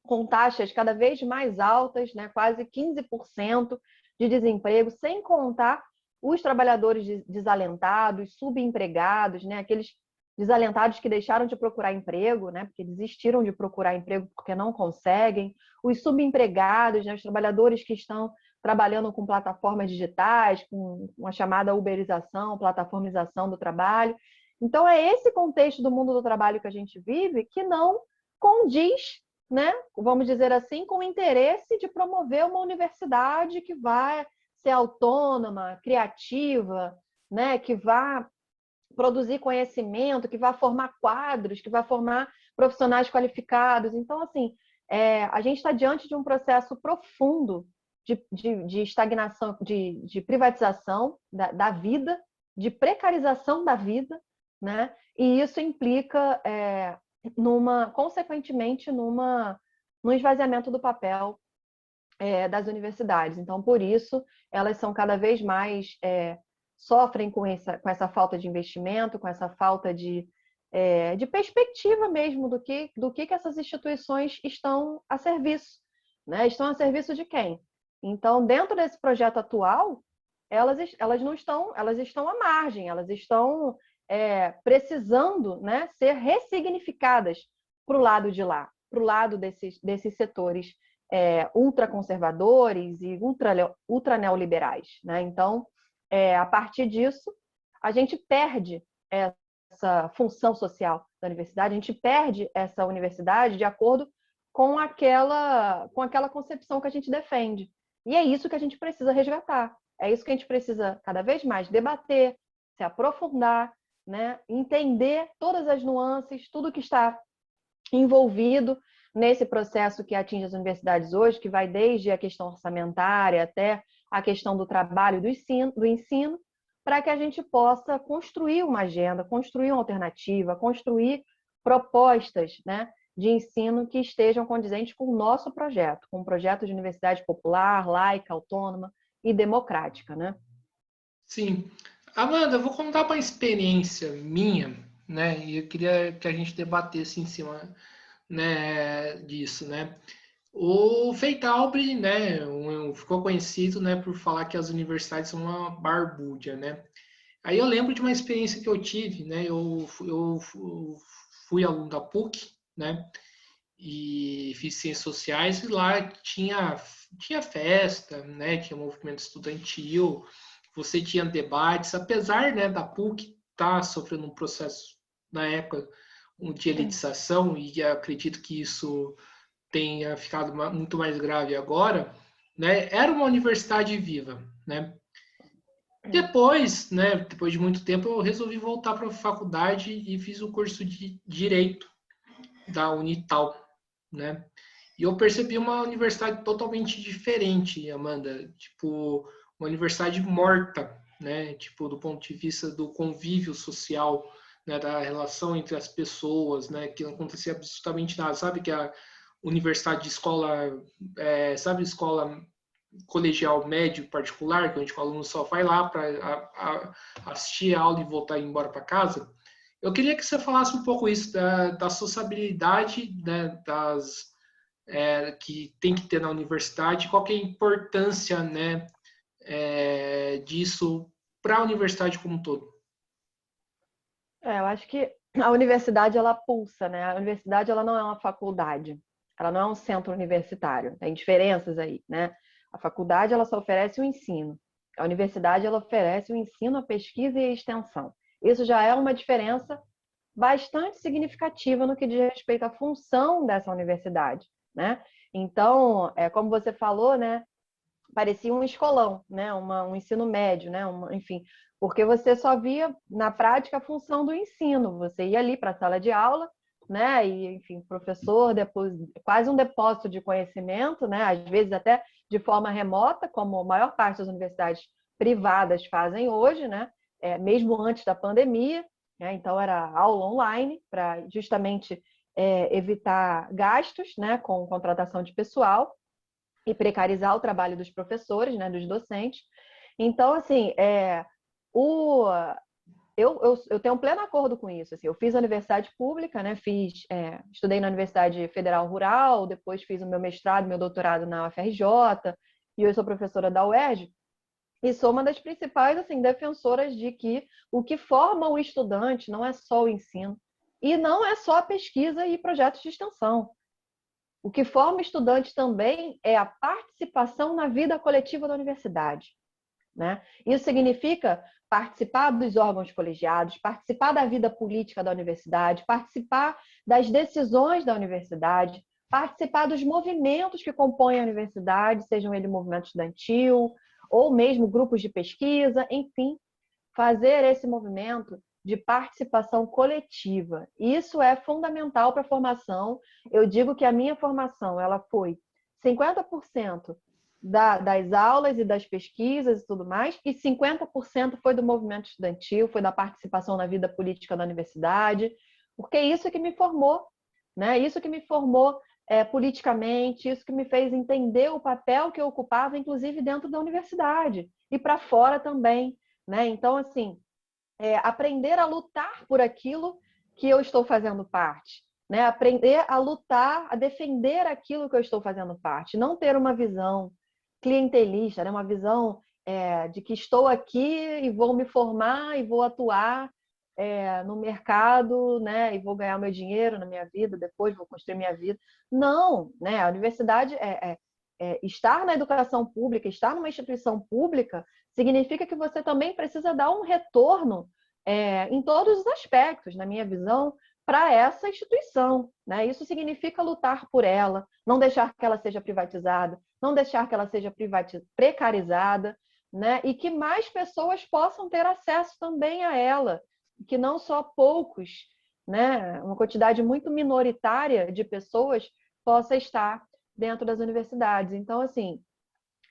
com taxas cada vez mais altas, né? Quase 15% de desemprego, sem contar os trabalhadores desalentados, subempregados, né? Aqueles desalentados que deixaram de procurar emprego, né? Porque desistiram de procurar emprego porque não conseguem, os subempregados, né? Os trabalhadores que estão trabalhando com plataformas digitais, com uma chamada uberização, plataformização do trabalho. Então, é esse contexto do mundo do trabalho que a gente vive que não condiz, né? Vamos dizer assim, com o interesse de promover uma universidade que vai ser autônoma, criativa, né? Que vá produzir conhecimento, que vá formar quadros, que vá formar profissionais qualificados. Então, assim, a gente está diante de um processo profundo de estagnação, de privatização da vida, de precarização da vida, né? E isso implica consequentemente, no esvaziamento do papel das universidades. Então, por isso, elas são cada vez mais sofrem com essa falta de investimento, com essa falta de perspectiva mesmo do que essas instituições estão a serviço, né? Estão a serviço de quem? Então, dentro desse projeto atual, elas não estão, elas estão à margem, elas estão precisando, né, ser ressignificadas para o lado de lá, para o lado desses setores ultraconservadores e ultra neoliberais, né? Então, a partir disso, a gente perde essa função social da universidade, a gente perde essa universidade de acordo com aquela concepção que a gente defende. E é isso que a gente precisa resgatar. É isso que a gente precisa cada vez mais debater, se aprofundar, né? Entender todas as nuances, tudo que está envolvido nesse processo que atinge as universidades hoje, que vai desde a questão orçamentária até a questão do trabalho do ensino, para que a gente possa construir uma agenda, construir uma alternativa, construir propostas, né, de ensino que estejam condizentes com o nosso projeto, com um projeto de universidade popular, laica, autônoma e democrática, né? Sim. Amanda, eu vou contar uma experiência minha, né? E eu queria que a gente debatesse em cima, né, disso, né? O Feitalbre, né, ficou conhecido, né, por falar que as universidades são uma barbúrdia, né? Aí eu lembro de uma experiência que eu tive, né? Eu fui aluno da PUC, né? E fiz ciências sociais e lá tinha festa, né? Tinha movimento estudantil, você tinha debates, apesar, né, da PUC estar sofrendo um processo na época de elitização e acredito que isso tenha ficado muito mais grave agora, né? Era uma universidade viva, né? Depois, né, depois de muito tempo, eu resolvi voltar para a faculdade e fiz o curso de Direito da Unital, né? E eu percebi uma universidade totalmente diferente, Amanda, tipo, uma universidade morta, né? Tipo, do ponto de vista do convívio social, né, da relação entre as pessoas, né, que não acontecia absolutamente nada. Sabe que a universidade de escola, sabe, escola colegial médio particular, que o aluno só vai lá para assistir a aula e voltar embora para casa. Eu queria que você falasse um pouco isso da sociabilidade, né, que tem que ter na universidade, qual que é a importância, né, disso para a universidade como um todo. Eu acho que a universidade ela pulsa, né? A universidade ela não é uma faculdade, ela não é um centro universitário. Tem diferenças aí, né? A faculdade ela só oferece o ensino, a universidade ela oferece o ensino, a pesquisa e a extensão. Isso já é uma diferença bastante significativa no que diz respeito à função dessa universidade, né? Então, como você falou, né? Parecia um escolão, né? Um ensino médio, né? Enfim, porque você só via na prática a função do ensino. Você ia ali para a sala de aula, né? E, enfim, professor, depois, quase um depósito de conhecimento, né? Às vezes até de forma remota, como a maior parte das universidades privadas fazem hoje, né? Mesmo antes da pandemia, né? Então era aula online para justamente evitar gastos, né? Com contratação de pessoal e precarizar o trabalho dos professores, né, dos docentes. Então, assim, eu tenho um pleno acordo com isso. Assim, eu fiz a universidade pública, né, estudei na Universidade Federal Rural, depois fiz o meu mestrado, meu doutorado na UFRJ, e eu sou professora da UERJ, e sou uma das principais assim, defensoras de que o que forma o estudante não é só o ensino, e não é só a pesquisa e projetos de extensão. O que forma estudante também é a participação na vida coletiva da universidade, né? Isso significa participar dos órgãos colegiados, participar da vida política da universidade, participar das decisões da universidade, participar dos movimentos que compõem a universidade, sejam eles movimento estudantil ou mesmo grupos de pesquisa, enfim, fazer esse movimento de participação coletiva. Isso é fundamental para a formação. Eu digo que a minha formação ela foi 50% das aulas e das pesquisas e tudo mais, e 50% foi do movimento estudantil, foi da participação na vida política da universidade, porque é isso que me formou né? Isso que me formou politicamente, isso que me fez entender o papel que eu ocupava, inclusive dentro da universidade e para fora também, né? Então, assim, aprender a lutar por aquilo que eu estou fazendo parte, né? Aprender a lutar, a defender aquilo que eu estou fazendo parte, não ter uma visão clientelista, né? Uma visão de que estou aqui e vou me formar e vou atuar no mercado, né? E vou ganhar meu dinheiro na minha vida, depois vou construir minha vida. Não, né? A universidade estar na educação pública, estar numa instituição pública, significa que você também precisa dar um retorno em todos os aspectos, na minha visão, para essa instituição, né? Isso significa lutar por ela, não deixar que ela seja privatizada, não deixar que ela seja precarizada, né? E que mais pessoas possam ter acesso também a ela, que não só poucos, né? Uma quantidade muito minoritária de pessoas possa estar dentro das universidades. Então, assim,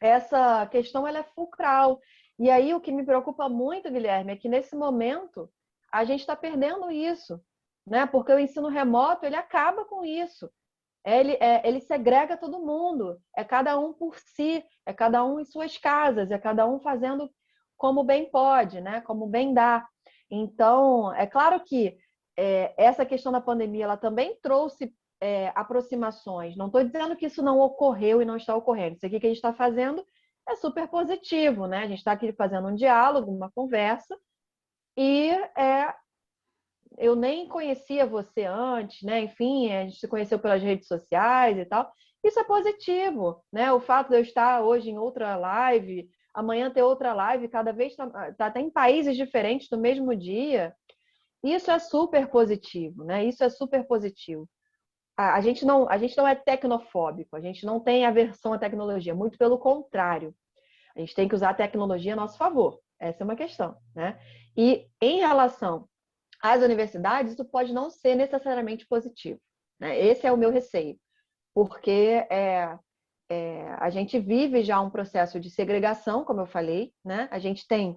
essa questão ela é fulcral. E aí o que me preocupa muito, Guilherme, é que nesse momento a gente está perdendo isso, né? Porque o ensino remoto ele acaba com isso. Ele segrega todo mundo, é cada um por si, é cada um em suas casas, é cada um fazendo como bem pode, né? Como bem dá. Então, é claro que essa questão da pandemia ela também trouxe aproximações. Não estou dizendo que isso não ocorreu e não está ocorrendo. Isso aqui que a gente está fazendo é super positivo, né? A gente está aqui fazendo um diálogo, uma conversa, e eu nem conhecia você antes, né? Enfim, a gente se conheceu pelas redes sociais e tal. Isso é positivo, né? O fato de eu estar hoje em outra live, amanhã ter outra live, cada vez está até em países diferentes no mesmo dia. Isso é super positivo, né? Isso é super positivo. A gente não é tecnofóbico, a gente não tem aversão à tecnologia, muito pelo contrário. A gente tem que usar a tecnologia a nosso favor. Essa é uma questão, né? E em relação às universidades, isso pode não ser necessariamente positivo, né? Esse é o meu receio, porque a gente vive já um processo de segregação, como eu falei, né? A gente tem,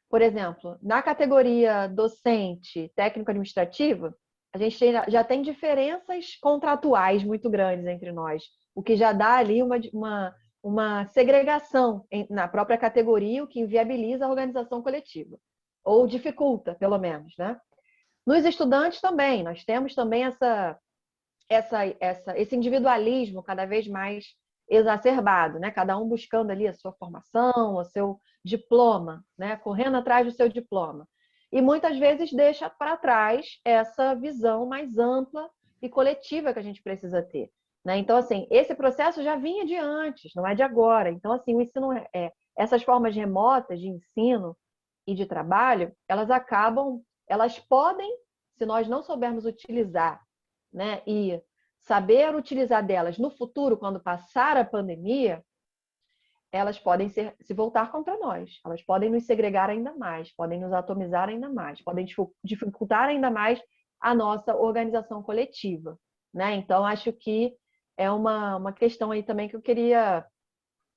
por exemplo, na categoria docente, técnico-administrativa, a gente já tem diferenças contratuais muito grandes entre nós, o que já dá ali uma segregação na própria categoria, o que inviabiliza a organização coletiva, ou dificulta, pelo menos, né? Nos estudantes também, nós temos também esse individualismo cada vez mais exacerbado, né? Cada um buscando ali a sua formação, o seu diploma, né? Correndo atrás do seu diploma. E muitas vezes deixa para trás essa visão mais ampla e coletiva que a gente precisa ter, né? Então, assim, esse processo já vinha de antes, não é de agora. Então, assim, o ensino, essas formas remotas de ensino e de trabalho, elas podem, se nós não soubermos utilizar, né, e saber utilizar delas no futuro, quando passar a pandemia, elas podem se voltar contra nós. Elas podem nos segregar ainda mais, podem nos atomizar ainda mais, podem dificultar ainda mais a nossa organização coletiva, né? Então, acho que é uma questão aí também que eu queria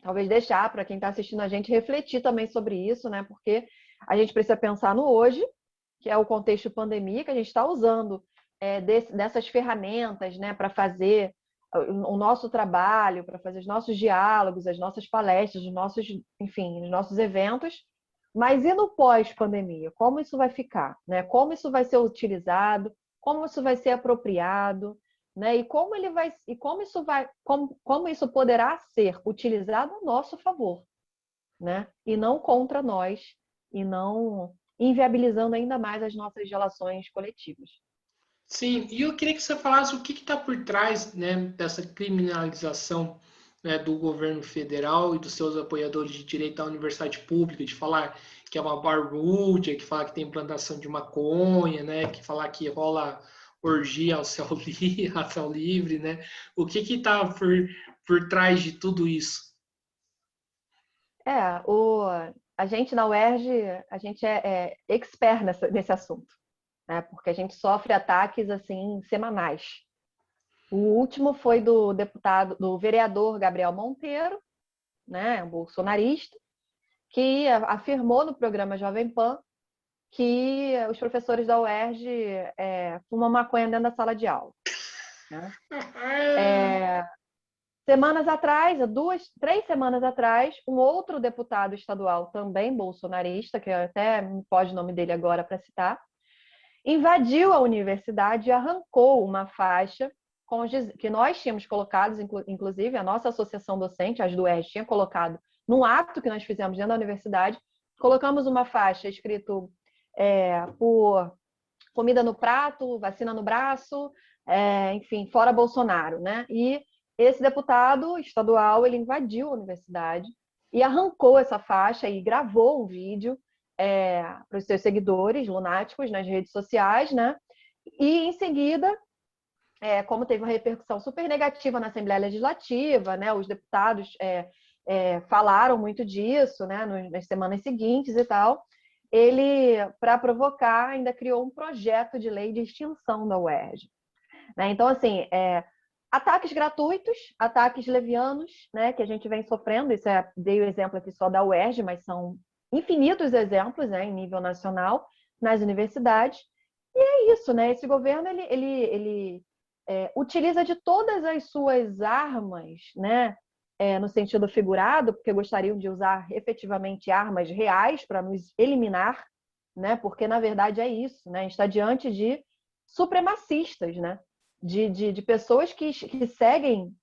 talvez deixar para quem está assistindo a gente refletir também sobre isso, né? Porque a gente precisa pensar no hoje, que é o contexto pandemia, que a gente está usando dessas ferramentas, né, para fazer o nosso trabalho, para fazer os nossos diálogos, as nossas palestras, os nossos eventos. Mas e no pós-pandemia? Como isso vai ficar, né? Como isso vai ser utilizado? Como isso vai ser apropriado? Né? E como isso poderá ser utilizado a nosso favor, né? E não contra nós, e não inviabilizando ainda mais as nossas relações coletivas. Sim, e eu queria que você falasse o que está por trás, né, dessa criminalização, né, do governo federal e dos seus apoiadores de direito à universidade pública, de falar que é uma barrúdia, que falar que tem plantação de maconha, né, que falar que rola orgia ao céu, ao céu livre, né? O que está por trás de tudo isso? É, a gente na UERJ, a gente é expert nesse assunto, né? Porque a gente sofre ataques assim semanais. O último foi do vereador Gabriel Monteiro, né, um bolsonarista, que afirmou no programa Jovem Pan que os professores da UERJ fumam maconha dentro da sala de aula, né? Semanas atrás, 3 semanas atrás, um outro deputado estadual, também bolsonarista, que até me pode o nome dele agora para citar, invadiu a universidade e arrancou uma faixa que nós tínhamos colocado, inclusive a nossa associação docente, as do UERJ, tinha colocado num ato que nós fizemos dentro da universidade. Colocamos uma faixa escrito por comida no prato, vacina no braço, enfim, fora Bolsonaro, né? E esse deputado estadual, ele invadiu a universidade e arrancou essa faixa e gravou um vídeo para os seus seguidores lunáticos nas redes sociais, né? E, em seguida, como teve uma repercussão super negativa na Assembleia Legislativa, né? Os deputados falaram muito disso, né? Nas semanas seguintes e tal. Ele, para provocar, ainda criou um projeto de lei de extinção da UERJ, né? Então, assim, ataques gratuitos, ataques levianos, né, que a gente vem sofrendo. Isso dei o exemplo aqui só da UERJ, mas são infinitos exemplos, né, em nível nacional, nas universidades. E é isso, né? Esse governo ele utiliza de todas as suas armas, né, no sentido figurado, porque gostariam de usar efetivamente armas reais para nos eliminar, né? Porque na verdade é isso, né? A gente está diante de supremacistas, né? De pessoas que seguem,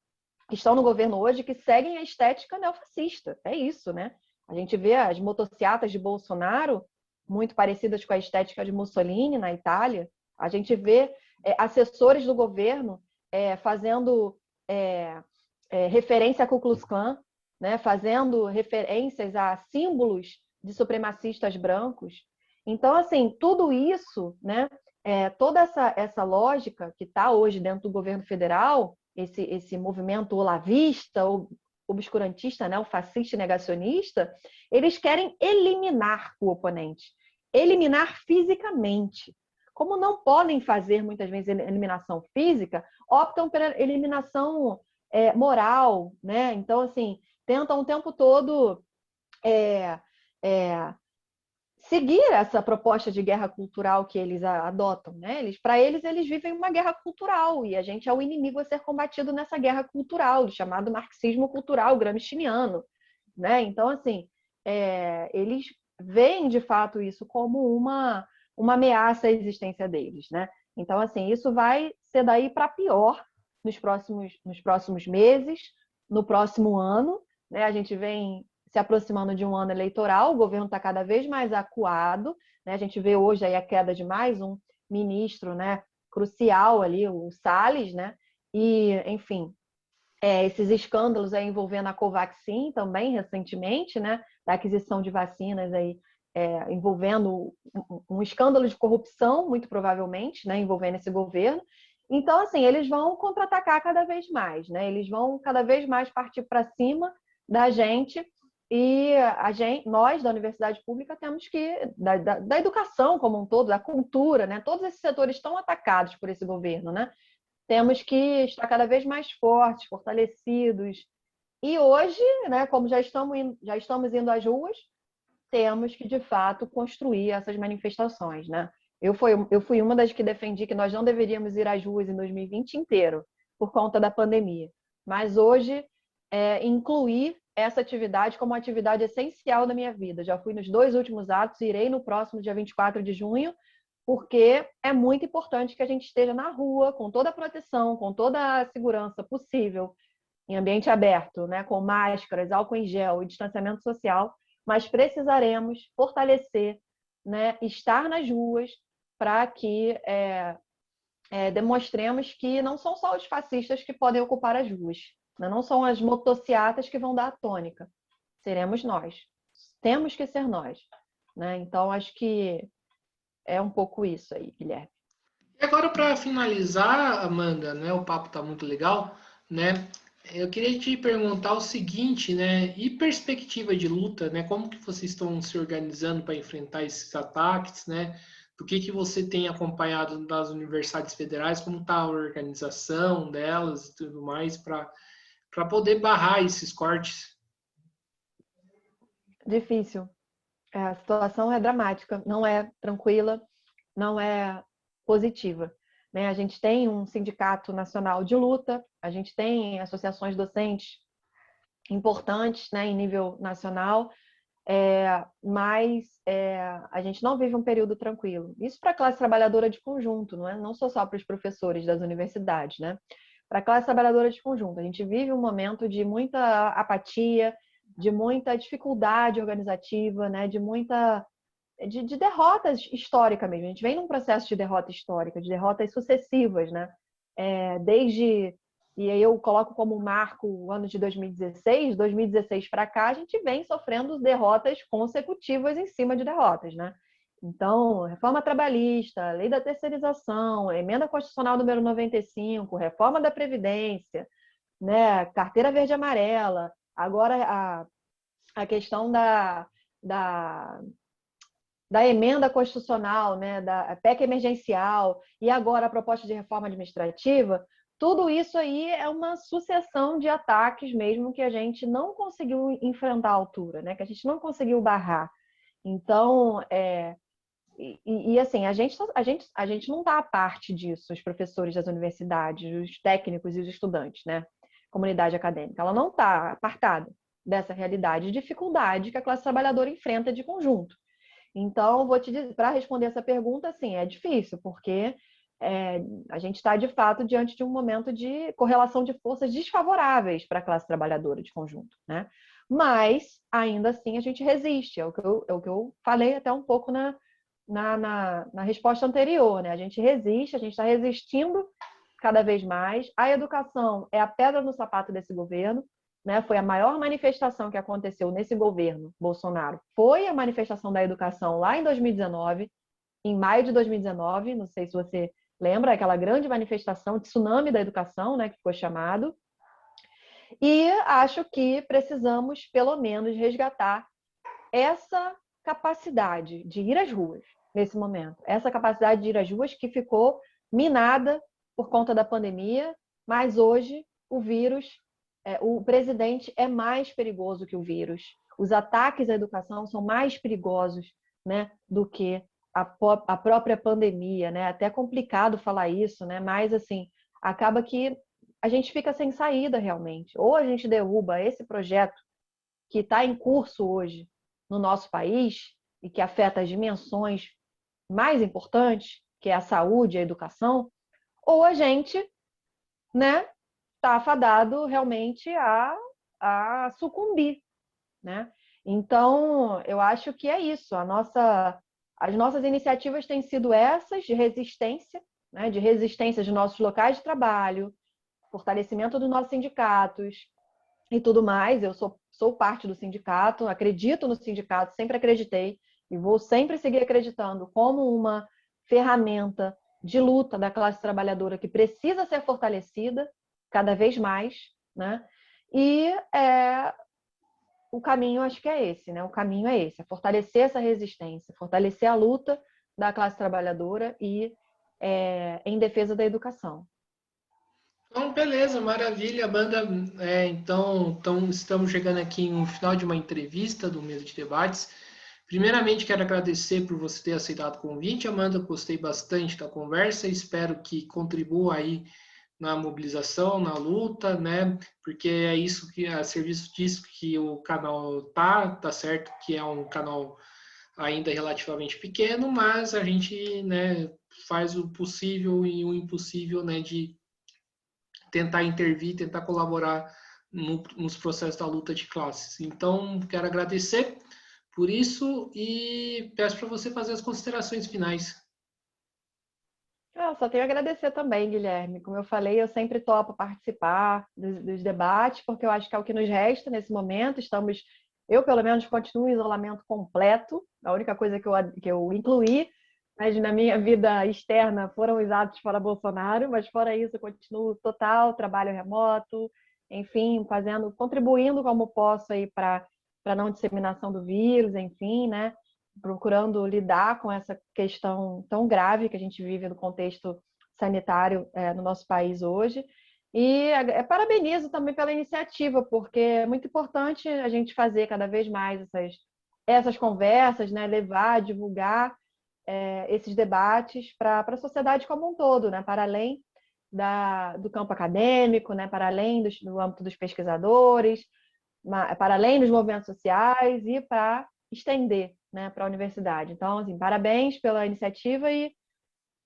que estão no governo hoje, que seguem a estética neofascista. É isso, né? A gente vê as motociatas de Bolsonaro, muito parecidas com a estética de Mussolini na Itália. A gente vê assessores do governo fazendo referência a Ku Klux Klan, né? Fazendo referências a símbolos de supremacistas brancos. Então, assim, tudo isso, né? Toda essa lógica que está hoje dentro do governo federal, esse movimento olavista, obscurantista, né, o fascista e negacionista, eles querem eliminar o oponente, eliminar fisicamente. Como não podem fazer, muitas vezes, eliminação física, optam pela eliminação moral, né? Então, assim, tentam o tempo todo seguir essa proposta de guerra cultural que eles adotam, né? Para eles vivem uma guerra cultural e a gente é o inimigo a ser combatido nessa guerra cultural, chamado marxismo cultural gramsciano, né? Então, assim, eles veem de fato isso como uma ameaça à existência deles, né? Então, assim, isso vai ser daí para pior nos próximos meses, no próximo ano, né? A gente vem se aproximando de um ano eleitoral, o governo está cada vez mais acuado, né? A gente vê hoje aí a queda de mais um ministro, né, crucial ali, o Salles, né? E, enfim, esses escândalos aí envolvendo a Covaxin também recentemente, né, da aquisição de vacinas aí, envolvendo um escândalo de corrupção, muito provavelmente, né, envolvendo esse governo. Então, assim, eles vão contra-atacar cada vez mais, né? Eles vão cada vez mais partir para cima da gente. E nós, da universidade pública, temos que, da educação como um todo, da cultura, né? Todos esses setores estão atacados por esse governo, né? Temos que estar cada vez mais fortes, fortalecidos. E hoje, né, como já estamos indo às ruas, temos que, de fato, construir essas manifestações, né? Eu fui uma das que defendi que nós não deveríamos ir às ruas em 2020 inteiro, por conta da pandemia. Mas hoje, incluir essa atividade como uma atividade essencial da minha vida. Já fui nos 2 últimos atos, irei no próximo dia 24 de junho, porque é muito importante que a gente esteja na rua, com toda a proteção, com toda a segurança possível, em ambiente aberto, né, com máscaras, álcool em gel e distanciamento social, mas precisaremos fortalecer, né, estar nas ruas para que demonstremos que não são só os fascistas que podem ocupar as ruas, né? Não são as motociatas que vão dar a tônica, seremos nós. Temos que ser nós, né? Então, acho que é um pouco isso aí, Guilherme. E agora, para finalizar, Amanda, né, o papo está muito legal, né? Eu queria te perguntar o seguinte, né? E perspectiva de luta, né? Como que vocês estão se organizando para enfrentar esses ataques, né? Do que você tem acompanhado das universidades federais, como está a organização delas e tudo mais, para poder barrar esses cortes? Difícil. A situação é dramática, não é tranquila, não é positiva, né? A gente tem um sindicato nacional de luta, a gente tem associações docentes importantes, né, em nível nacional, mas a gente não vive um período tranquilo. Isso para a classe trabalhadora de conjunto, não é? Não só para os professores das universidades, né? Para a classe trabalhadora de conjunto. A gente vive um momento de muita apatia, de muita dificuldade organizativa, né? De derrotas históricas mesmo. A gente vem num processo de derrota histórica, de derrotas sucessivas, né? Desde, e aí eu coloco como marco o ano de 2016 para cá, a gente vem sofrendo derrotas consecutivas em cima de derrotas, né? Então, reforma trabalhista, lei da terceirização, emenda constitucional número 95, reforma da Previdência, né? Carteira verde e amarela, agora a questão da da emenda constitucional, né, da PEC emergencial e agora a proposta de reforma administrativa, tudo isso aí é uma sucessão de ataques mesmo que a gente não conseguiu enfrentar à altura, né, que a gente não conseguiu barrar. Então, assim, a gente não está à parte disso, os professores das universidades, os técnicos e os estudantes, né, comunidade acadêmica, ela não está apartada dessa realidade de dificuldade que a classe trabalhadora enfrenta de conjunto. Então, vou te dizer, para responder essa pergunta, sim, é difícil, porque a gente está, de fato, diante de um momento de correlação de forças desfavoráveis para a classe trabalhadora de conjunto, né? Mas, ainda assim, a gente resiste, é o que eu falei até um pouco na resposta anterior, né? A gente resiste, a gente está resistindo cada vez mais. A educação é a pedra no sapato desse governo, né? Foi a maior manifestação que aconteceu nesse governo Bolsonaro. Foi a manifestação da educação lá em 2019, em maio de 2019, não sei se você lembra, aquela grande manifestação, tsunami da educação, né, que ficou chamado. E acho que precisamos, pelo menos, resgatar essa capacidade de ir às ruas nesse momento. Essa capacidade de ir às ruas que ficou minada por conta da pandemia, mas hoje o vírus, o presidente é mais perigoso que o vírus. Os ataques à educação são mais perigosos, né, do que a própria pandemia, né? Até complicado falar isso, né? Mas assim, acaba que a gente fica sem saída realmente. Ou a gente derruba esse projeto que está em curso hoje no nosso país e que afeta as dimensões mais importantes, que é a saúde e a educação, ou a gente, né, está afadado realmente a sucumbir, né? Então, eu acho que é isso. As nossas iniciativas têm sido essas de resistência, né, de resistência de nossos locais de trabalho, fortalecimento dos nossos sindicatos e tudo mais. Eu sou parte do sindicato, acredito no sindicato, sempre acreditei e vou sempre seguir acreditando como uma ferramenta de luta da classe trabalhadora que precisa ser fortalecida cada vez mais, né? E o caminho acho que é esse, né? O caminho é esse, é fortalecer essa resistência, fortalecer a luta da classe trabalhadora e em defesa da educação. Então, beleza, maravilha, Amanda. Então, estamos chegando aqui no final de uma entrevista do Mesa de Debates. Primeiramente, quero agradecer por você ter aceitado o convite, Amanda. Gostei bastante da conversa. Espero que contribua aí na mobilização, na luta, né? Porque é isso que, a serviço disso que o canal tá certo que é um canal ainda relativamente pequeno, mas a gente, né, faz o possível e o impossível, né, de tentar intervir, tentar colaborar nos processos da luta de classes. Então, quero agradecer por isso e peço para você fazer as considerações finais. Eu só tenho a agradecer também, Guilherme. Como eu falei, eu sempre topo participar dos debates, porque eu acho que é o que nos resta nesse momento. Eu pelo menos continuo em isolamento completo. A única coisa que eu incluí, mas na minha vida externa foram os atos para Bolsonaro, mas fora isso eu continuo total, trabalho remoto, enfim, contribuindo como posso aí para a não disseminação do vírus, enfim, né? Procurando lidar com essa questão tão grave que a gente vive no contexto sanitário no nosso país hoje. E parabenizo também pela iniciativa, porque é muito importante a gente fazer cada vez mais essas conversas, né? Levar, divulgar esses debates para a sociedade como um todo, né? Para além do campo acadêmico, né? Para além do âmbito dos pesquisadores, para além dos movimentos sociais e para estender, né, para a universidade. Então, assim, parabéns pela iniciativa e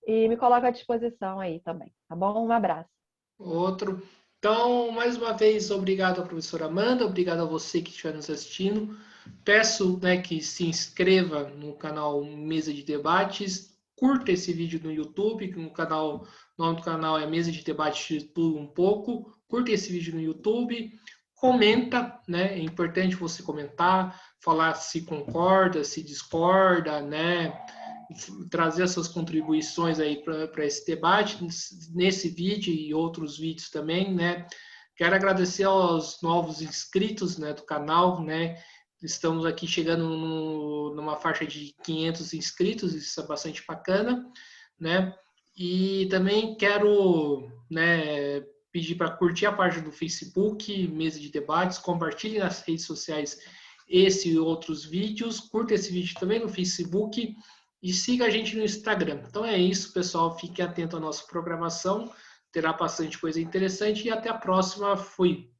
me coloco à disposição aí também, tá bom? Um abraço. Outro. Então, mais uma vez, obrigado à professora Amanda, obrigado a você que estiver nos assistindo. Peço, né, que se inscreva no canal Mesa de Debates, curta esse vídeo no YouTube, que o nome do canal é Mesa de Debates de Tudo Um Pouco. Curta esse vídeo no YouTube, comenta, né? É importante você comentar, falar se concorda, se discorda, né? Trazer as suas contribuições aí para esse debate, nesse vídeo e outros vídeos também, né? Quero agradecer aos novos inscritos, né, do canal, né? Estamos aqui chegando numa faixa de 500 inscritos, isso é bastante bacana, né? E também quero, né, pedir para curtir a página do Facebook, Mesa de Debates, compartilhe nas redes sociais esse e outros vídeos, curta esse vídeo também no Facebook e siga a gente no Instagram. Então é isso, pessoal. Fique atento à nossa programação. Terá bastante coisa interessante e até a próxima. Fui!